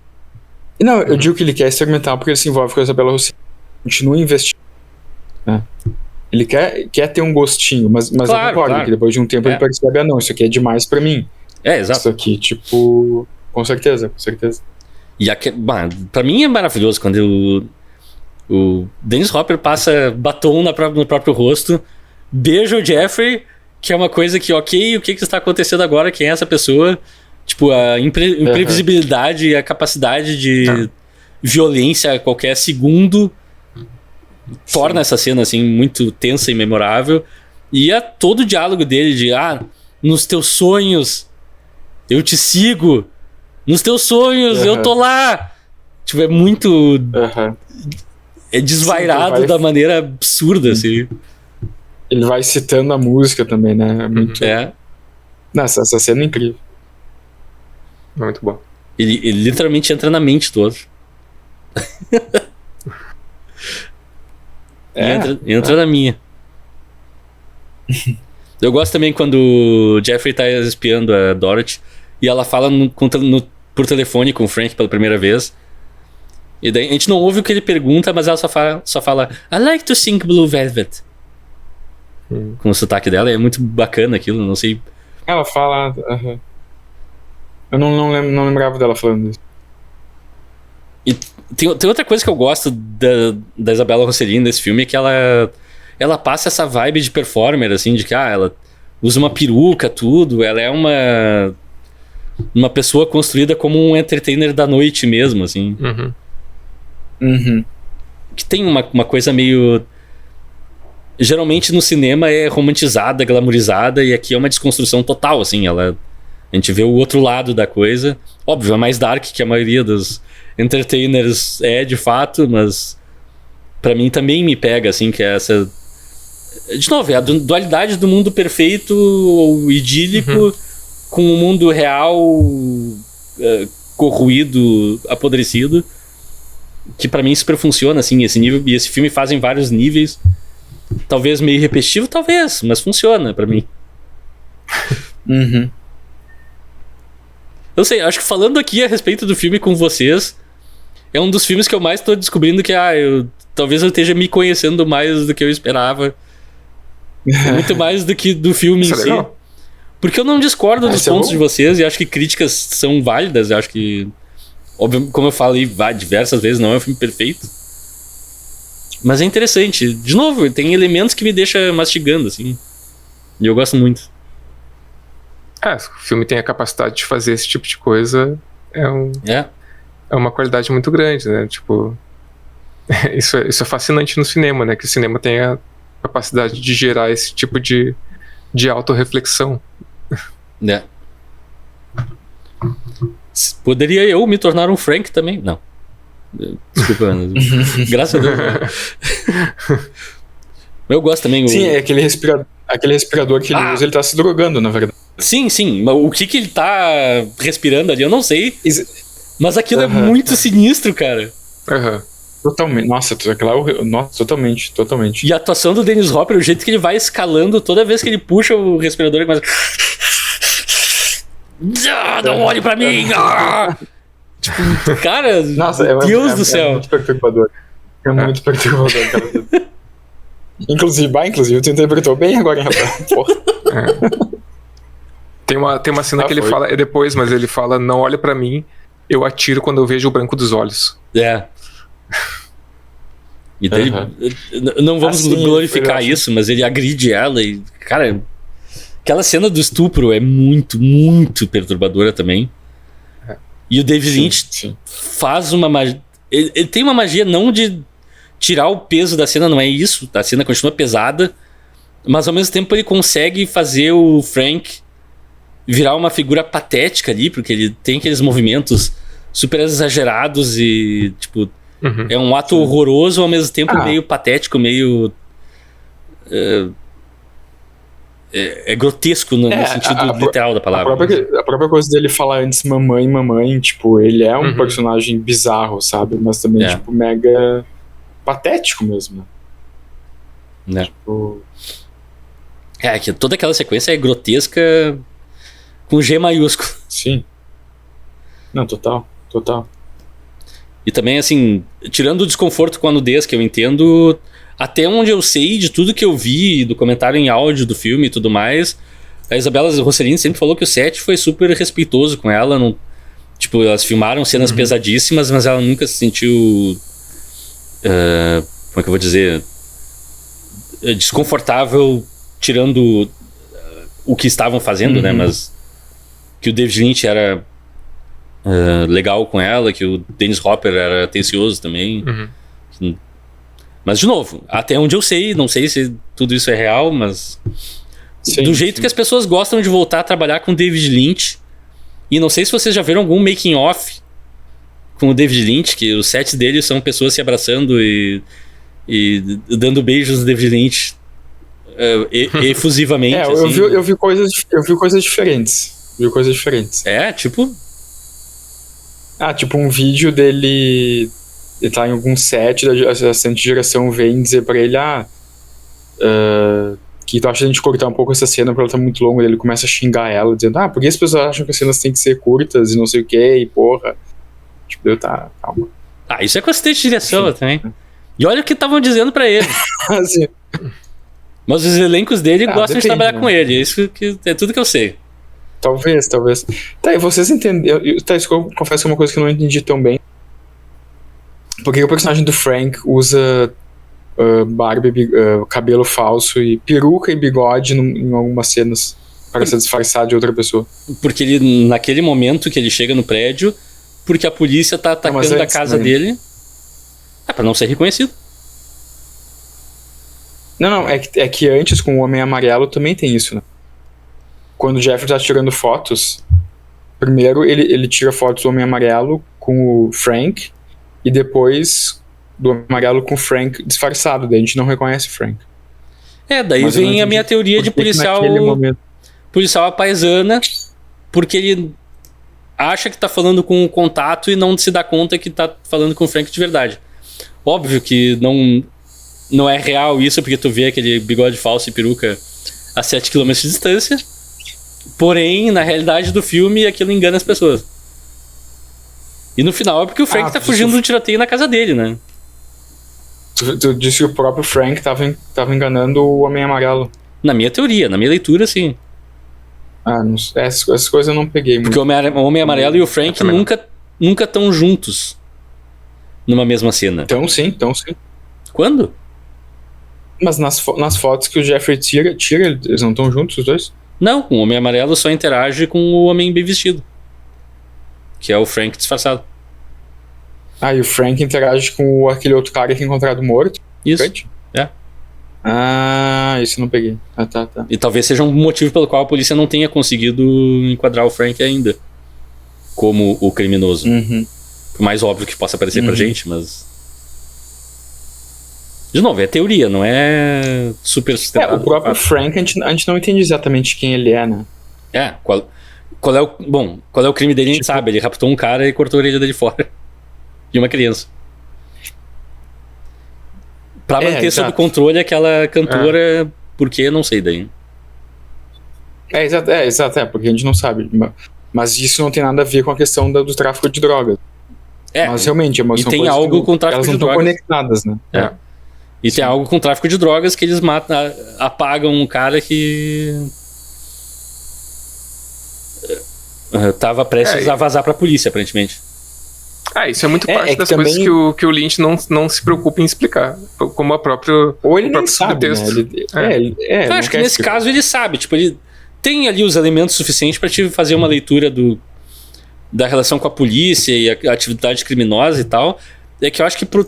Não, eu digo que ele quer experimentar porque ele se envolve com a Isabella Rossellini, continua investindo, né? Ele quer ter um gostinho, mas claro, eu concordo que depois de um tempo ele percebe, isso aqui é demais pra mim. Exato. Isso aqui, tipo, com certeza. E pra mim é maravilhoso quando o Dennis Hopper passa batom no próprio rosto, beija o Jeffrey, que é uma coisa que, o que está acontecendo agora? Quem é essa pessoa? Tipo, a imprevisibilidade e a capacidade de violência a qualquer segundo torna essa cena, assim, muito tensa e memorável. E todo o diálogo dele de, nos teus sonhos eu te sigo, nos teus sonhos eu tô lá. Tipo, é muito... É desvairado da maneira absurda, assim. Ele vai citando a música também, né? Muito... Nossa, essa cena é incrível. Muito bom. Ele literalmente entra na mente do outro. Entra na minha. Eu gosto também quando o Jeffrey tá espiando a Dorothy e ela fala por telefone com o Frank pela primeira vez. E daí a gente não ouve o que ele pergunta, mas ela só fala I like to sing Blue Velvet. Com o sotaque dela, é muito bacana aquilo, não sei. Ela fala... Eu não lembrava dela falando isso. E tem outra coisa que eu gosto da Isabella Rossellini nesse filme, é que ela passa essa vibe de performer, assim, de que ela usa uma peruca, tudo. Ela é uma pessoa construída como um entertainer da noite mesmo, assim. Que tem uma coisa meio... Geralmente no cinema é romantizada, glamourizada, e aqui é uma desconstrução total, assim. A gente vê o outro lado da coisa. Óbvio, é mais dark que a maioria dos entertainers de fato, mas pra mim também me pega, assim, que é essa... De novo, é a dualidade do mundo perfeito ou idílico com o mundo real corroído, apodrecido, que pra mim super funciona, assim, esse nível, e esse filme faz em vários níveis, talvez meio repetitivo, talvez, mas funciona pra mim. Eu sei, acho que falando aqui a respeito do filme com vocês, é um dos filmes que eu mais tô descobrindo que, talvez eu esteja me conhecendo mais do que eu esperava. Muito mais do que do filme em si. Legal. Porque eu não discordo dos pontos de vocês e acho que críticas são válidas. Eu acho que, óbvio, como eu falei diversas vezes, não é um filme perfeito. Mas é interessante. De novo, tem elementos que me deixam mastigando, assim. E eu gosto muito. O filme tem a capacidade de fazer esse tipo de coisa. É uma qualidade muito grande, né? Tipo, isso é fascinante no cinema, né? Que o cinema tem a capacidade de gerar esse tipo de autorreflexão. Poderia eu me tornar um Frank também? Não. Desculpa, graças a Deus. Eu gosto também. Sim, é aquele respirador que ele usa, ele tá se drogando, na verdade. Sim, mas o que ele tá respirando ali, eu não sei. Mas aquilo é muito sinistro, cara. Totalmente. Nossa, totalmente. E a atuação do Dennis Hopper, o jeito que ele vai escalando, toda vez que ele puxa o respirador, ele começa... Não olhe pra mim! Tipo, cara, nossa, Deus do céu. É muito perturbador. Muito perturbador, cara. Inclusive, tu interpretou bem agora, hein, rapaz? Porra. Tem uma cena que ele fala, é depois, mas ele fala, não olhe pra mim, eu atiro quando eu vejo o branco dos olhos. E daí, não vamos glorificar isso, mas ele agride ela e, cara, aquela cena do estupro é muito, muito perturbadora também. E o David Lynch faz uma magia. Ele tem uma magia não de tirar o peso da cena, não é isso. A cena continua pesada, mas ao mesmo tempo ele consegue fazer o Frank virar uma figura patética ali, porque ele tem aqueles movimentos super exagerados e, tipo, é um ato horroroso, ao mesmo tempo meio patético, meio... É grotesco no sentido literal da palavra. A própria coisa dele falar antes mamãe, tipo, ele é um personagem bizarro, sabe? Mas também, tipo, mega patético mesmo. Né? Tipo... que toda aquela sequência é grotesca com G maiúsculo. Sim. Não, total. E também, assim, tirando o desconforto com a nudez, que eu entendo... Até onde eu sei, de tudo que eu vi, do comentário em áudio do filme e tudo mais, a Isabela Rossellini sempre falou que o set foi super respeitoso com ela. Não, tipo, elas filmaram cenas pesadíssimas, mas ela nunca se sentiu... como é que eu vou dizer? Desconfortável, tirando o que estavam fazendo, né? Mas que o David Lynch era legal com ela, que o Dennis Hopper era atencioso também. Mas, de novo, até onde eu sei, não sei se tudo isso é real, mas... do jeito que as pessoas gostam de voltar a trabalhar com o David Lynch. E não sei se vocês já viram algum making off com o David Lynch, que os sets dele são pessoas se abraçando e dando beijos no David Lynch efusivamente. Eu vi coisas diferentes. Tipo? Tipo um vídeo dele... Ele tá em algum set, a assistente de direção vem dizer pra ele, que tu acha a gente cortar um pouco essa cena porque ela tá muito longa. Ele começa a xingar ela, dizendo, por que as pessoas acham que as cenas têm que ser curtas e não sei o que, e porra. Tipo, calma. Isso é com assistente de direção também. E olha o que estavam dizendo pra ele. Assim. Mas os elencos dele gostam de trabalhar com ele, isso que é tudo que eu sei. Talvez. Tá, e vocês entenderam... Isso que eu confesso que é uma coisa que eu não entendi tão bem. Porque o personagem do Frank usa barba, cabelo falso e peruca e bigode em algumas cenas para se disfarçar de outra pessoa. Porque ele, naquele momento que ele chega no prédio, porque a polícia tá atacando a casa dele, para não ser reconhecido. Não, é que antes com o Homem Amarelo também tem isso, né? Quando o Jeffrey tá tirando fotos, primeiro ele tira fotos do Homem Amarelo com o Frank, e depois do Amarelo com o Frank disfarçado, daí a gente não reconhece o Frank. Daí vem a minha teoria de policial à paisana, porque ele acha que tá falando com o contato e não se dá conta que tá falando com o Frank de verdade. Óbvio que não é real isso, porque tu vê aquele bigode falso e peruca a 7 km de distância, Porém, na realidade do filme, aquilo engana as pessoas. E no final é porque o Frank tá fugindo do tiroteio na casa dele, né? Tu disse que o próprio Frank tava enganando o Homem Amarelo. Na minha teoria, na minha leitura, sim. Não sei. Essas coisas eu não peguei muito. Porque o Homem Amarelo e o Frank nunca estão juntos numa mesma cena. Então sim. Quando? Mas nas fotos que o Jeffrey tira, eles não estão juntos, os dois? Não, o Homem Amarelo só interage com o Homem Bem Vestido, que é o Frank disfarçado. E o Frank interage com aquele outro cara que é encontrado morto? Isso, Frank? é. Isso eu não peguei. Tá. E talvez seja um motivo pelo qual a polícia não tenha conseguido enquadrar o Frank ainda como o criminoso. Por mais óbvio que possa parecer pra gente, mas... De novo, é teoria, não é super sustentado. O próprio Frank, a gente não entende exatamente quem ele é, né? Qual é o crime dele, a gente sabe. Ele raptou um cara e cortou a orelha dele fora. E uma criança. Pra manter sob controle aquela cantora, porque não sei daí. Exato, porque a gente não sabe. Mas isso não tem nada a ver com a questão do tráfico de drogas. Mas realmente, e tem algo com o tráfico de drogas. Elas não estão conectadas, né? E tem algo com o tráfico de drogas que eles apagam um cara que tava prestes a vazar pra polícia, aparentemente. Isso é muito parte das coisas que o Lynch não se preocupa em explicar. Como a própria... Ou ele nem sabe, né? Eu acho que nesse caso ele sabe. Tipo, ele tem ali os elementos suficientes pra te fazer uma leitura da relação com a polícia e a atividade criminosa e tal. É que eu acho que pro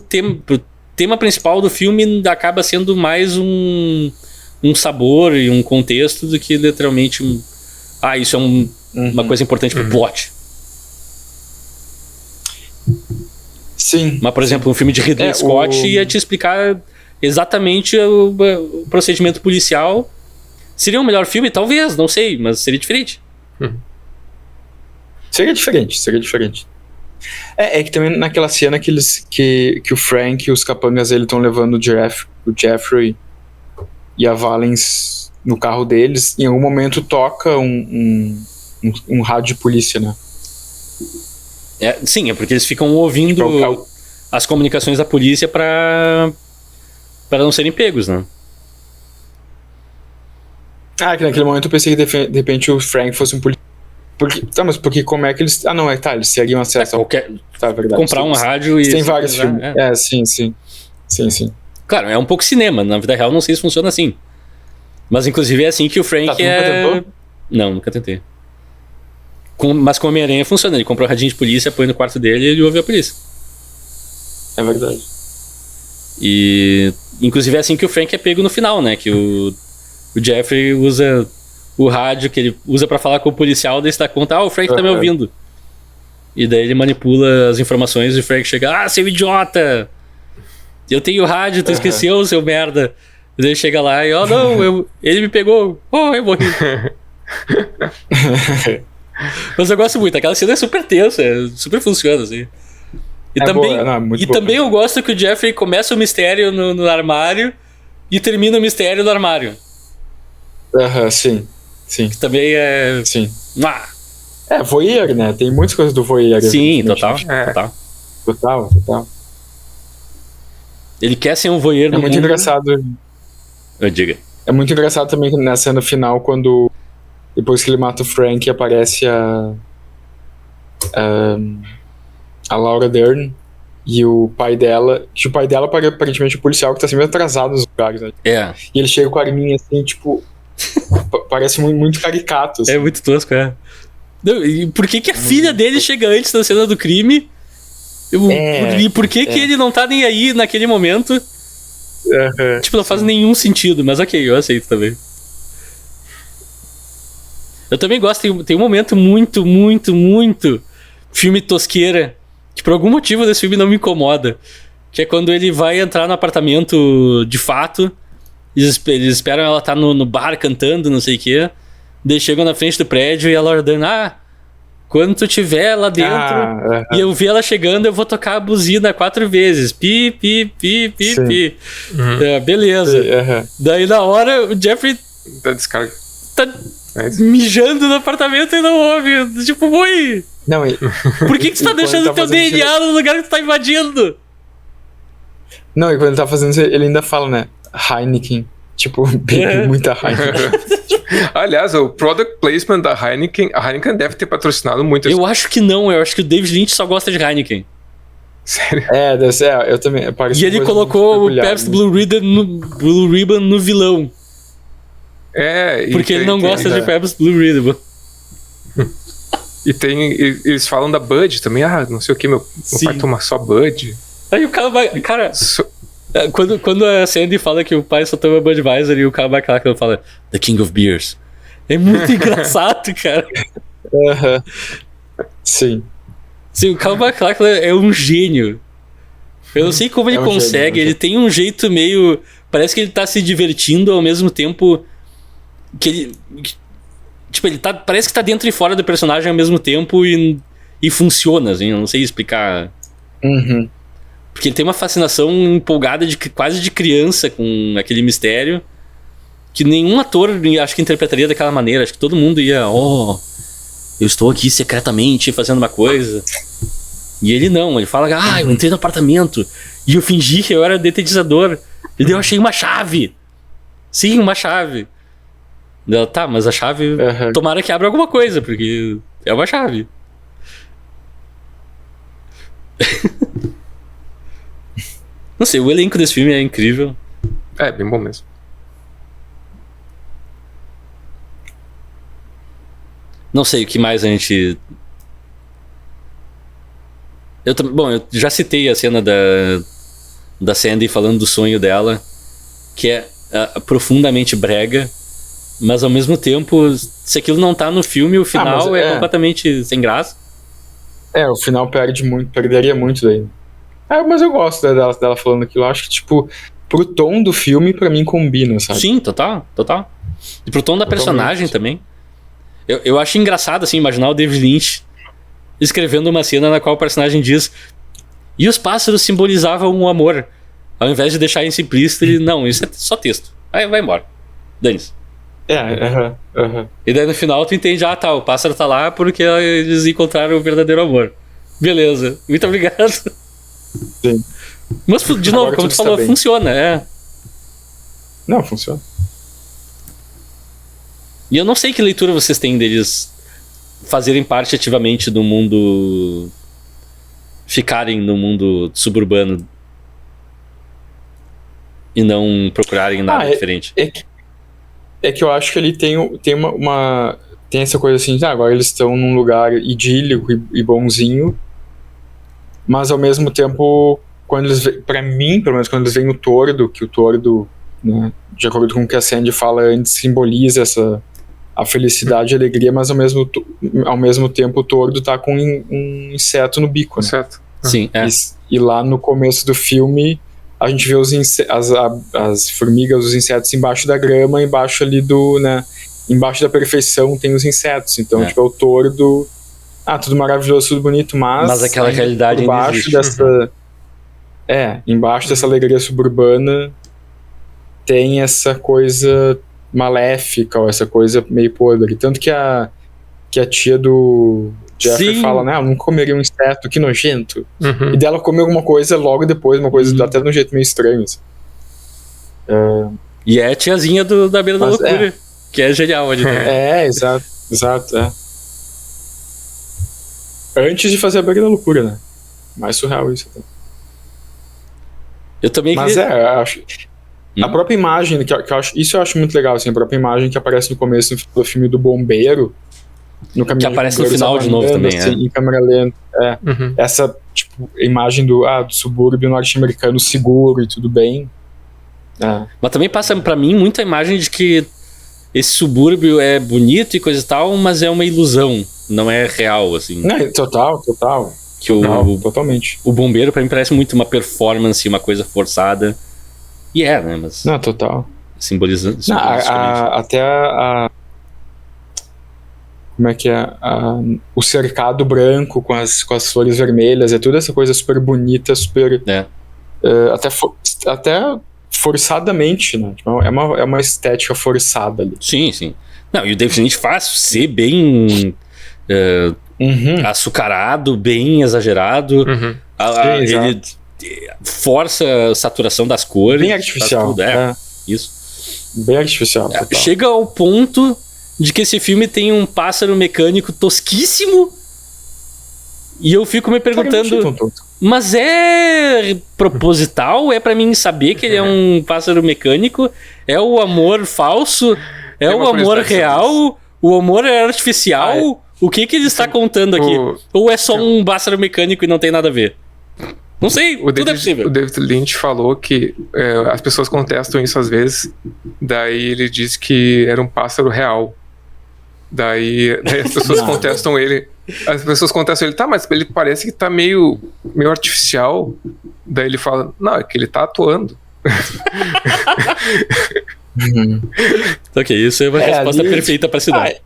tema principal do filme acaba sendo mais um sabor e um contexto do que literalmente isso é uma coisa importante pro plot. Sim. Mas, por exemplo, um filme de Ridley Scott ia te explicar exatamente o procedimento policial. Seria um melhor filme? Talvez, não sei, mas seria diferente. Seria diferente. É que também naquela cena que o Frank e os capangas dele estão levando o Jeffrey e a Valens no carro deles, em algum momento toca um rádio de polícia, né? Sim, é porque eles ficam ouvindo as comunicações da polícia para não serem pegos, né? Que naquele momento eu pensei que de repente o Frank fosse um policial. Mas porque como é que eles... eles teriam acesso verdade. Comprar um rádio e... Tem vários filmes. Sim. Claro, é um pouco cinema. Na vida real não sei se funciona assim. Mas inclusive é assim que o Frank nunca tentou? Não, nunca tentei. Mas com o Homem-Aranha funciona. Ele compra um radinho de polícia, põe no quarto dele e ele ouve a polícia. É verdade. E inclusive é assim que o Frank é pego no final, né? Que o Jeffrey usa o rádio que ele usa pra falar com o policial, daí se dá conta, o Frank tá me ouvindo. E daí ele manipula as informações e o Frank chega, seu idiota! Eu tenho rádio, tu esqueceu, seu merda. E daí ele chega lá e, ele me pegou. Eu morri. Mas eu gosto muito, aquela cena é super tensa, super funciona, assim. E também eu gosto que o Jeffrey começa o mistério no armário e termina o mistério no armário. Sim. Que também é... Sim. Voyeur, né? Tem muitas coisas do voyeur. Sim, total. Total. Ele quer ser um voyeur no mundo. É muito engraçado. Eu diga. É muito engraçado também na cena final, quando depois que ele mata o Frank, aparece a Laura Dern e o pai dela, que o pai dela aparentemente é um policial que tá sempre atrasado nos lugares, né? E ele chega com a arminha assim, tipo... parece muito caricato, assim. É muito tosco, E por que a filha dele chega antes da cena do crime? E por que ele não tá nem aí naquele momento? Tipo, não faz nenhum sentido, mas ok, eu aceito também. Eu também gosto, tem um momento muito, muito, muito filme tosqueira, que por algum motivo desse filme não me incomoda, que é quando ele vai entrar no apartamento de fato, eles esperam ela estar no bar cantando, não sei o quê, daí chegam na frente do prédio e ela ordena, quando tu tiver lá dentro e eu ver ela chegando, eu vou tocar a buzina 4 vezes. Pi, pi, pi, pi, pi. Beleza. Daí na hora o Jeffrey da descarga. mijando no apartamento e não ouve. Tipo, oi! Não, por que tu tá deixando teu DNA no lugar que tu tá invadindo? Não, e quando ele tá fazendo isso, ele ainda fala, né? Heineken. Tipo, bebe muita Heineken. Aliás, o product placement da Heineken, a Heineken deve ter patrocinado muito. Eu acho que não, eu acho que o David Lynch só gosta de Heineken. Sério? Deve ser, eu também. E ele colocou o Pepsi Blue Ribbon no vilão. Porque ele não gosta de Pepsi Blue Ribbon. E eles falam da Bud também. Não sei o que, meu pai toma só Bud. Aí o cara vai... Cara, quando a Sandy fala que o pai só toma Budweiser e o cara vai lá que fala The King of Beers. É muito engraçado, cara. Sim. Sim, o Cal MacLachlan é um gênio. Eu não sei como ele consegue. Ele tem um jeito meio... Parece que ele tá se divertindo ao mesmo tempo que ele... Tipo, ele parece que tá dentro e fora do personagem ao mesmo tempo e funciona, assim. Eu não sei explicar. Porque ele tem uma fascinação empolgada quase de criança com aquele mistério que nenhum ator acho que interpretaria daquela maneira. Acho que todo mundo ia... eu estou aqui secretamente fazendo uma coisa. E ele não, ele fala, eu entrei no apartamento e eu fingi que eu era detetizador. E daí eu achei uma chave. Sim, uma chave. Ela, tá, mas a chave tomara que abra alguma coisa, porque é uma chave. Não sei, o elenco desse filme é incrível. É, bem bom mesmo. Não sei o que mais a gente... Bom, eu já citei a cena da Sandy falando do sonho dela, que é profundamente brega, mas ao mesmo tempo, se aquilo não tá no filme, o final é completamente sem graça. O final perderia muito daí. Mas eu gosto dela falando aquilo. Eu acho que, tipo, pro tom do filme, pra mim, combina, sabe? Sim, total. E pro tom da personagem também. Eu acho engraçado, assim, imaginar o David Lynch escrevendo uma cena na qual o personagem diz: e os pássaros simbolizavam o amor. Ao invés de deixar isso implícito, ele, não, isso é só texto. Aí vai embora. Dane-se. E daí no final tu entende, o pássaro tá lá porque eles encontraram o verdadeiro amor. Beleza, muito obrigado. Sim. Mas, de novo, como tu falou, funciona, Não, funciona. E eu não sei que leitura vocês têm deles fazerem parte ativamente do mundo... Ficarem no mundo suburbano e não procurarem nada diferente. É que eu acho que ele tem uma tem essa coisa assim, agora eles estão num lugar idílico e bonzinho, mas ao mesmo tempo, quando eles, pra mim, pelo menos quando eles veem o Tordo, que o Tordo, né, de acordo com o que a Sandy fala antes, simboliza a felicidade e a alegria, mas ao mesmo tempo o Tordo tá com um inseto no bico, né? Certo. Sim, E lá no começo do filme a gente vê as formigas, os insetos embaixo da grama, embaixo ali embaixo da perfeição tem os insetos, então tipo, é o Tordo, tudo maravilhoso, tudo bonito, mas aquela realidade embaixo dessa embaixo dessa alegria suburbana tem essa coisa maléfica, ou essa coisa meio podre, tanto que a tia do Jeffrey fala, eu não comeria um inseto, que nojento. E dela come alguma coisa logo depois, uma coisa até de um jeito meio estranho, assim. E é a tiazinha da beira da loucura, que é genial. Exato. Antes de fazer a beira da loucura, né? Mais surreal isso. Até. Eu também Mas eu acho... A própria imagem, que eu acho, isso eu acho muito legal, assim, a própria imagem que aparece no começo do filme do bombeiro, que aparece no final de novo também, assim, em câmera lenta. Essa tipo, imagem do subúrbio norte-americano seguro e tudo bem. Mas também passa pra mim muita imagem de que esse subúrbio é bonito e coisa e tal, mas é uma ilusão, não é real, assim. Total. Que totalmente. O bombeiro pra mim parece muito uma performance, uma coisa forçada. E né? Mas total. Simbolizando. Até como é que é? O cercado branco com as flores vermelhas, é toda essa coisa super bonita, super... Até forçadamente, né? Tipo, é uma estética forçada ali. Sim, sim. Não, e o David Lynch faz ser bem açucarado, bem exagerado. Ele força a saturação das cores. Bem artificial. Isso. Bem artificial. Chega ao ponto de que esse filme tem um pássaro mecânico tosquíssimo. E eu fico me perguntando, mas é proposital? É pra mim saber que ele é um pássaro mecânico? É o amor falso? É o amor real? O amor é artificial? O que ele está contando aqui? Ou é só um pássaro mecânico e não tem nada a ver? Não sei, tudo é possível. O David Lynch falou que as pessoas contestam isso às vezes. Daí ele diz que era um pássaro real. Daí as pessoas contestam ele. As pessoas contestam ele, tá, mas ele parece que tá meio artificial. Daí ele fala, não, é que ele tá atuando. Ok, isso é uma resposta perfeita pra cidade.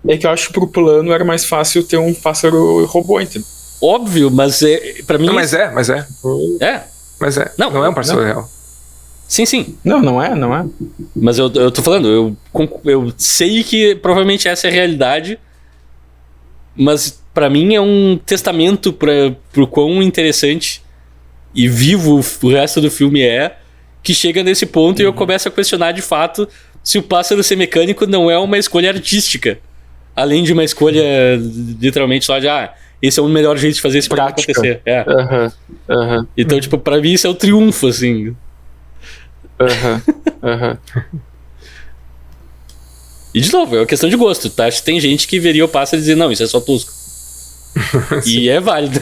É que eu acho que pro plano era mais fácil ter um pássaro robô, entendeu? Óbvio, mas pra mim... Não, mas é. Mas é. Não é um pássaro real. Sim. Não é. Mas eu tô falando, eu sei que provavelmente essa é a realidade, mas pra mim é um testamento pro quão interessante e vivo o resto do filme que chega nesse ponto e eu começo a questionar de fato se o pássaro ser mecânico não é uma escolha artística, além de uma escolha literalmente só de esse é o melhor jeito de fazer esse filme acontecer. Então, tipo, pra mim isso é o triunfo, assim. E de novo, é uma questão de gosto, tá? Acho que tem gente que veria o pássaro e dizer, não, isso é só tosco. E é válido.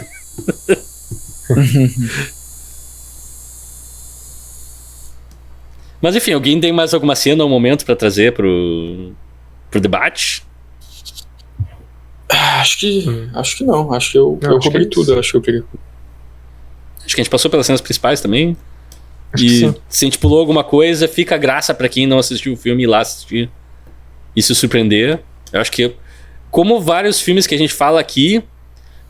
Mas enfim, alguém tem mais alguma cena ou momento pra trazer pro debate? Acho que não. Acho que eu cobri tudo. Acho que eu queria. Acho que a gente passou pelas cenas principais também. E se a gente pulou alguma coisa, fica a graça pra quem não assistiu o filme ir lá assistir e se surpreender. Eu acho que, como vários filmes que a gente fala aqui,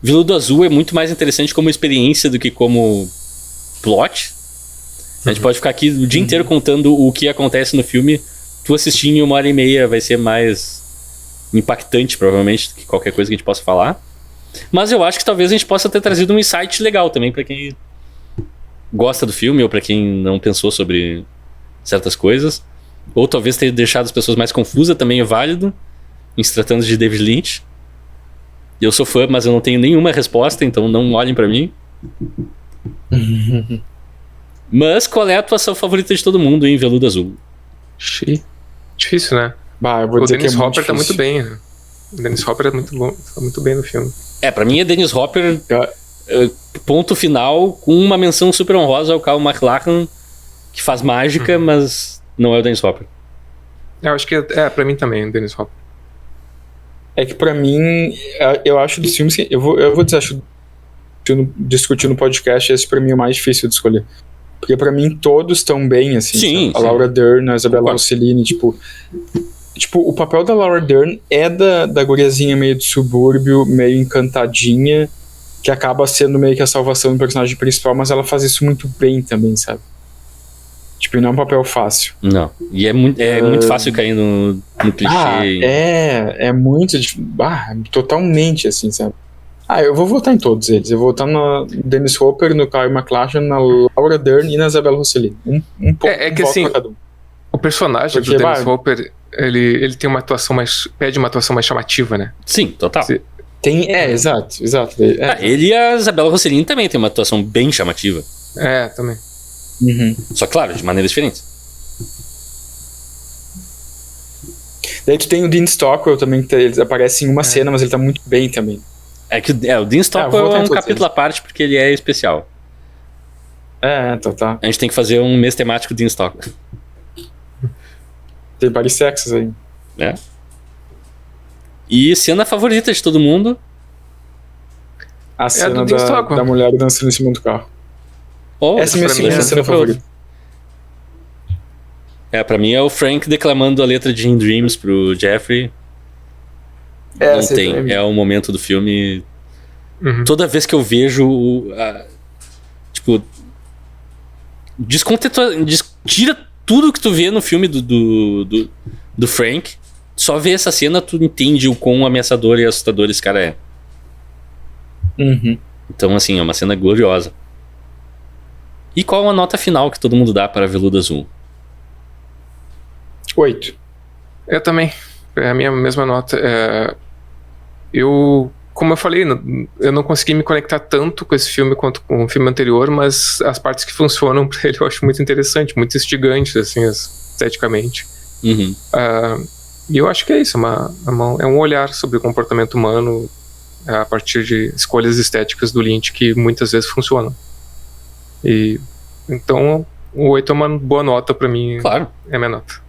Veludo Azul é muito mais interessante como experiência do que como plot. A gente pode ficar aqui o dia inteiro contando o que acontece no filme. Tu assistir em 1h30 vai ser mais impactante, provavelmente, do que qualquer coisa que a gente possa falar. Mas eu acho que talvez a gente possa ter trazido um insight legal também pra quem gosta do filme ou pra quem não pensou sobre certas coisas. Ou talvez ter deixado as pessoas mais confusas também é válido, em se tratando de David Lynch. Eu sou fã, mas eu não tenho nenhuma resposta, então não olhem pra mim. Mas qual é a atuação favorita de todo mundo em Veludo Azul? Difícil, né? O Dennis Hopper tá muito bem, né? O Dennis Hopper é muito bom, tá muito bem no filme. Pra mim é Dennis Hopper, ponto final, com uma menção super honrosa ao Kyle MacLachlan, que faz mágica, mas não é o Dennis Hopper. Eu acho que pra mim também, o Dennis Hopper. É que pra mim, eu acho dos filmes que... Eu vou dizer, acho discutir no podcast, esse pra mim é o mais difícil de escolher. Porque pra mim todos estão bem, assim. Sim. A Laura Dern, a Isabella Rossellini, tipo, o papel da Laura Dern é da guriazinha meio de subúrbio, meio encantadinha, que acaba sendo meio que a salvação do personagem principal, mas ela faz isso muito bem também, sabe? Tipo, não é um papel fácil. Não. E é muito fácil cair no clichê. É muito... totalmente, assim, sabe? Eu vou votar em todos eles. Eu vou votar no Dennis Hopper, no Kyle MacLachlan, na Laura Dern e na Isabella Rossellini. Um pouco que assim, cada um. O personagem do Dennis Hopper, ele tem uma atuação pede uma atuação mais chamativa, né? Sim, total. Exato. Ele e a Isabella Rossellini também tem uma atuação bem chamativa. Também. Só claro, de maneiras diferentes. Daí tu tem o Dean Stockwell também, que ele aparece em uma cena, mas ele tá muito bem também. O Dean Stockwell é um capítulo à parte porque ele é especial. Tá. A gente tem que fazer um mês temático Dean Stockwell. Tem vários sexos aí. E cena favorita de todo mundo? A cena da mulher dançando em cima do carro. Essa é minha segunda cena favorita. Pra mim é o Frank declamando a letra de In Dreams pro Jeffrey. Não tem. É o momento do filme. Toda vez que eu vejo tira tudo que tu vê no filme do Frank. Só ver essa cena, tu entende o quão ameaçador e assustador esse cara é. Uhum. Então, assim, é uma cena gloriosa. E qual a nota final que todo mundo dá para Veludo Azul? 8. Eu também. É a minha mesma nota. Como eu falei, eu não consegui me conectar tanto com esse filme quanto com o filme anterior, mas as partes que funcionam pra ele eu acho muito interessante, muito instigante, assim, esteticamente. Uhum. E eu acho que é isso, é um olhar sobre o comportamento humano a partir de escolhas estéticas do Lynch que muitas vezes funcionam. E então o 8 é uma boa nota pra mim. Claro. É a minha nota.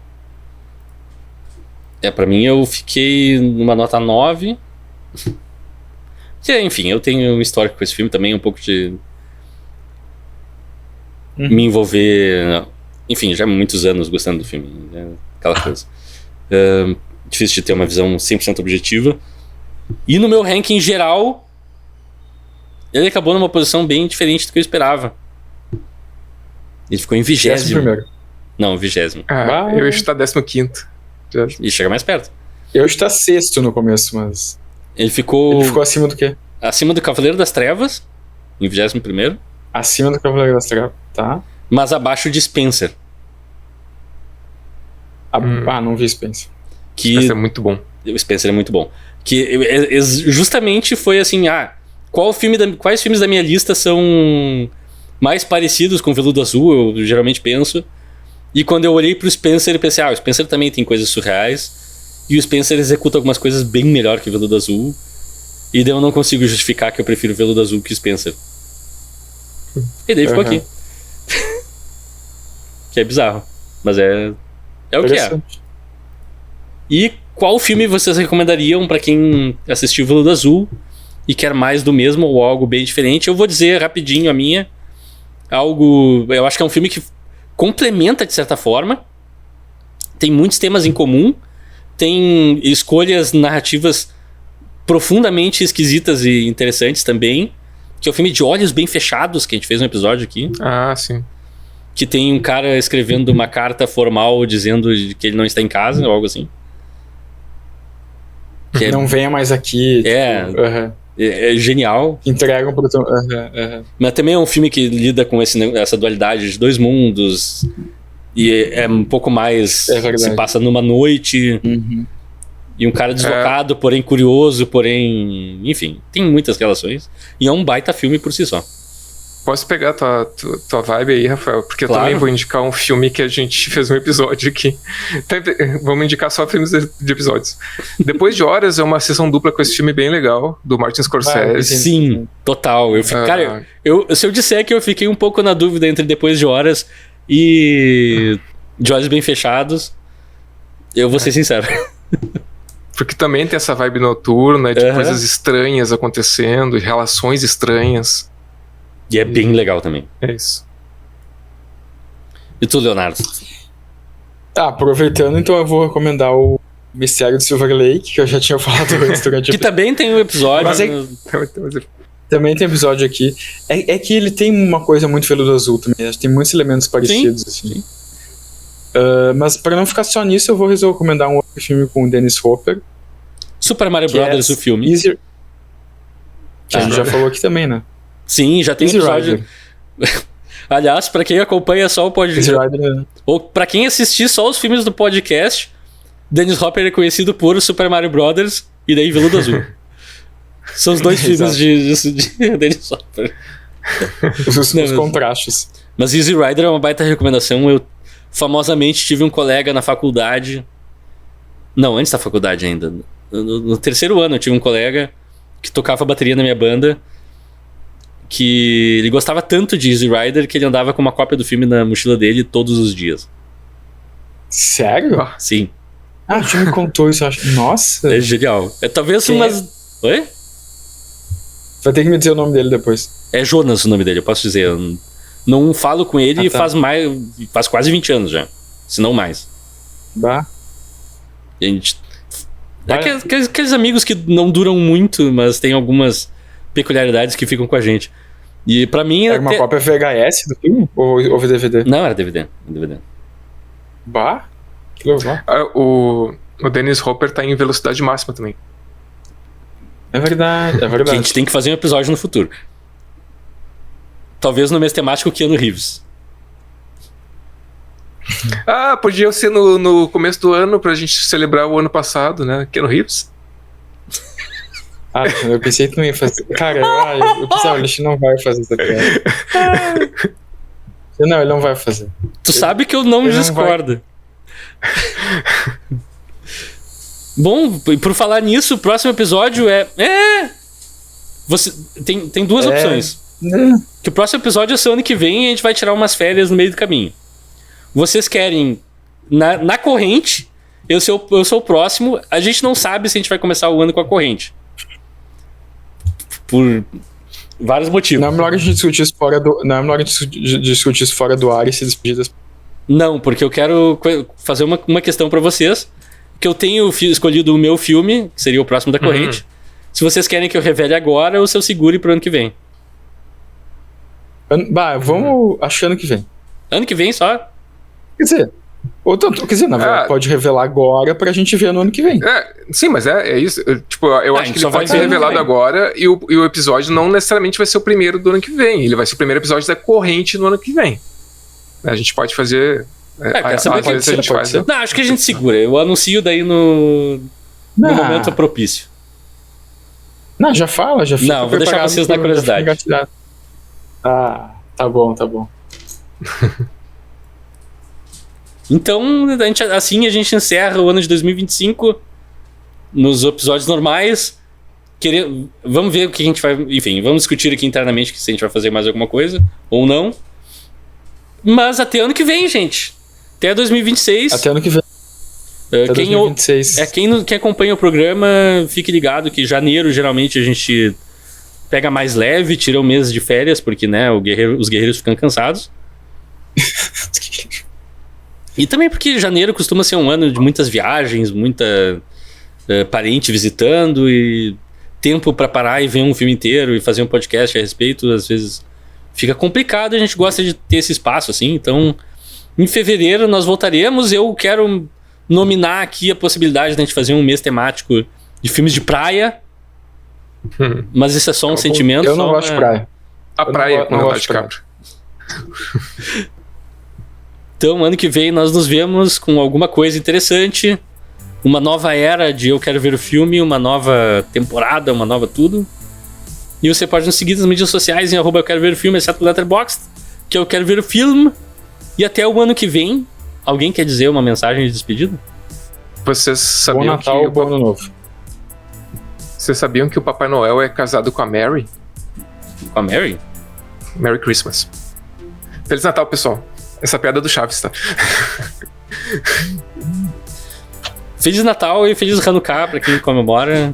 Pra mim eu fiquei numa nota 9. Enfim, eu tenho um histórico com esse filme também, um pouco de me envolver. Enfim, já há muitos anos gostando do filme, né? Aquela coisa. Difícil de ter uma visão 100% objetiva. E no meu ranking geral, ele acabou numa posição bem diferente do que eu esperava. Ele ficou em 20º. Não, 20º. Eu ia estar 15º. E chega mais perto. Eu ia estar 6º no começo, mas... Ele ficou acima do quê? Acima do Cavaleiro das Trevas, em 21º. Acima do Cavaleiro das Trevas, tá. Mas abaixo de Spencer. Não vi Spencer. Spencer é muito bom. O Spencer é muito bom. Que justamente foi assim, quais filmes da minha lista são mais parecidos com o Veludo Azul, eu geralmente penso. E quando eu olhei pro Spencer, eu pensei, o Spencer também tem coisas surreais. E o Spencer executa algumas coisas bem melhor que o Veludo Azul. E daí eu não consigo justificar que eu prefiro o Veludo Azul que o Spencer. E daí ficou aqui. Que é bizarro. Mas é o que é. E qual filme vocês recomendariam pra quem assistiu o Veludo Azul e quer mais do mesmo ou algo bem diferente? Eu vou dizer rapidinho a minha. Eu acho que é um filme que complementa de certa forma. Tem muitos temas em comum. Tem escolhas narrativas profundamente esquisitas e interessantes também. Que é o filme De Olhos Bem Fechados, que a gente fez um episódio aqui. Sim. Que tem um cara escrevendo uma carta formal dizendo que ele não está em casa, ou algo assim. Que não venha mais aqui. É genial. Entregam pro teu... Mas também é um filme que lida com essa dualidade de dois mundos. E é um pouco mais... se passa numa noite. E um cara deslocado, porém curioso, porém... Enfim, tem muitas relações. E é um baita filme por si só. Posso pegar tua vibe aí, Rafael? Porque eu também vou indicar um filme que a gente fez um episódio aqui. Vamos indicar só filmes de episódios. Depois de Horas é uma sessão dupla com esse filme bem legal, do Martin Scorsese. Sim, total. Cara, se eu disser que eu fiquei um pouco na dúvida entre Depois de Horas e De Olhos Bem Fechados, eu vou ser sincero. Porque também tem essa vibe noturna, de coisas estranhas acontecendo, relações estranhas. E é bem legal também. É isso. E tu, Leonardo? Aproveitando, então eu vou recomendar o Mistério de Silver Lake, que eu já tinha falado antes durante que também tem um episódio. Também tem episódio aqui. É que ele tem uma coisa muito Veludo Azul também. Tem muitos elementos parecidos. Sim. Assim. Mas pra não ficar só nisso, eu vou recomendar um outro filme com o Dennis Hopper. Super Mario Brothers, o filme. Que a gente já falou aqui também, né? Sim, já tem episódio. Aliás, pra quem acompanha só o podcast, ou pra quem assistir só os filmes do podcast, Dennis Hopper é conhecido por Super Mario Brothers e daí Veludo Azul. São os dois filmes de Dennis Hopper. Os contrastes. Mas Easy Rider é uma baita recomendação. Eu famosamente tive um colega na faculdade. Não, antes da faculdade ainda. No terceiro ano eu tive um colega que tocava bateria na minha banda, que ele gostava tanto de Easy Rider que ele andava com uma cópia do filme na mochila dele todos os dias. Sério? Sim. O time me contou isso, eu acho. Nossa. É genial. Talvez umas... Oi? Vai ter que me dizer o nome dele depois. É Jonas o nome dele, eu posso dizer. Eu não falo com ele faz quase 20 anos já. Se não mais. Bah. A gente... Aqueles amigos que não duram muito, mas tem algumas peculiaridades que ficam com a gente. E pra mim... Era uma cópia VHS do filme? Ou DVD? Não, era DVD. Bah? Que legal. O Dennis Hopper tá em velocidade máxima também. É verdade. Que a gente tem que fazer um episódio no futuro. Talvez no mês temático Keanu Reeves. Podia ser no começo do ano pra gente celebrar o ano passado, né? Keanu Reeves. Eu pensei que não ia fazer. Cara, eu pensei, o Alexandre não vai fazer essa piada. Não, ele não vai fazer. Tu sabe que eu não discordo. Bom, por falar nisso, o próximo episódio você tem duas opções. Que o próximo episódio é o ano que vem e a gente vai tirar umas férias no meio do caminho. Vocês querem na corrente, eu sou o próximo. A gente não sabe se a gente vai começar o ano com a corrente. Por vários motivos. Não é melhor a gente discutir isso fora do ar e se despedir das... Não, porque eu quero fazer uma questão pra vocês. Que eu tenho escolhido o meu filme, que seria o próximo da corrente. Se vocês querem que eu revele agora ou se eu segure pro ano que vem. Vamos ano que vem. Ano que vem só? Quer dizer, na verdade, pode revelar agora pra gente ver no ano que vem. Sim, mas é isso. Eu acho que ele pode ser revelado agora e o episódio não necessariamente vai ser o primeiro do ano que vem. Ele vai ser o primeiro episódio da corrente no ano que vem. A gente pode fazer... Não, acho que a gente segura. Eu anuncio daí no momento propício. Não, já fala, já fica. Não, vou deixar vocês na curiosidade. Tá bom. Então, assim a gente encerra o ano de 2025 nos episódios normais. Vamos ver o que a gente vai... Enfim, vamos discutir aqui internamente se a gente vai fazer mais alguma coisa ou não. Mas até ano que vem, gente. Até 2026. Até ano que vem. Até 2026. Quem acompanha o programa, fique ligado que janeiro, geralmente, a gente pega mais leve, tira um mês de férias, porque, né, os guerreiros ficam cansados. E também porque janeiro costuma ser um ano de muitas viagens, muita parente visitando e tempo pra parar e ver um filme inteiro e fazer um podcast a respeito, às vezes fica complicado. A gente gosta de ter esse espaço assim. Então, em fevereiro nós voltaremos. Eu quero nominar aqui a possibilidade de a gente fazer um mês temático de filmes de praia. Mas isso é só um sentimento. Eu não gosto de praia. A praia não gosto de cabra. Então, ano que vem nós nos vemos com alguma coisa interessante. Uma nova era de Eu Quero Ver o Filme, uma nova temporada, uma nova tudo. E você pode nos seguir nas mídias sociais em @Eu Quero Ver o Filme, exceto o Letterboxd, que Eu Quero Ver o Filme. E até o ano que vem. Alguém quer dizer uma mensagem de despedida? Vocês sabiam Bom Natal, bom Ano Novo. Vocês sabiam que o Papai Noel é casado com a Mary? Com a Mary? Merry Christmas. Feliz Natal, pessoal. Essa piada é do Chaves, tá? Feliz Natal e Feliz Hanukkah pra quem comemora.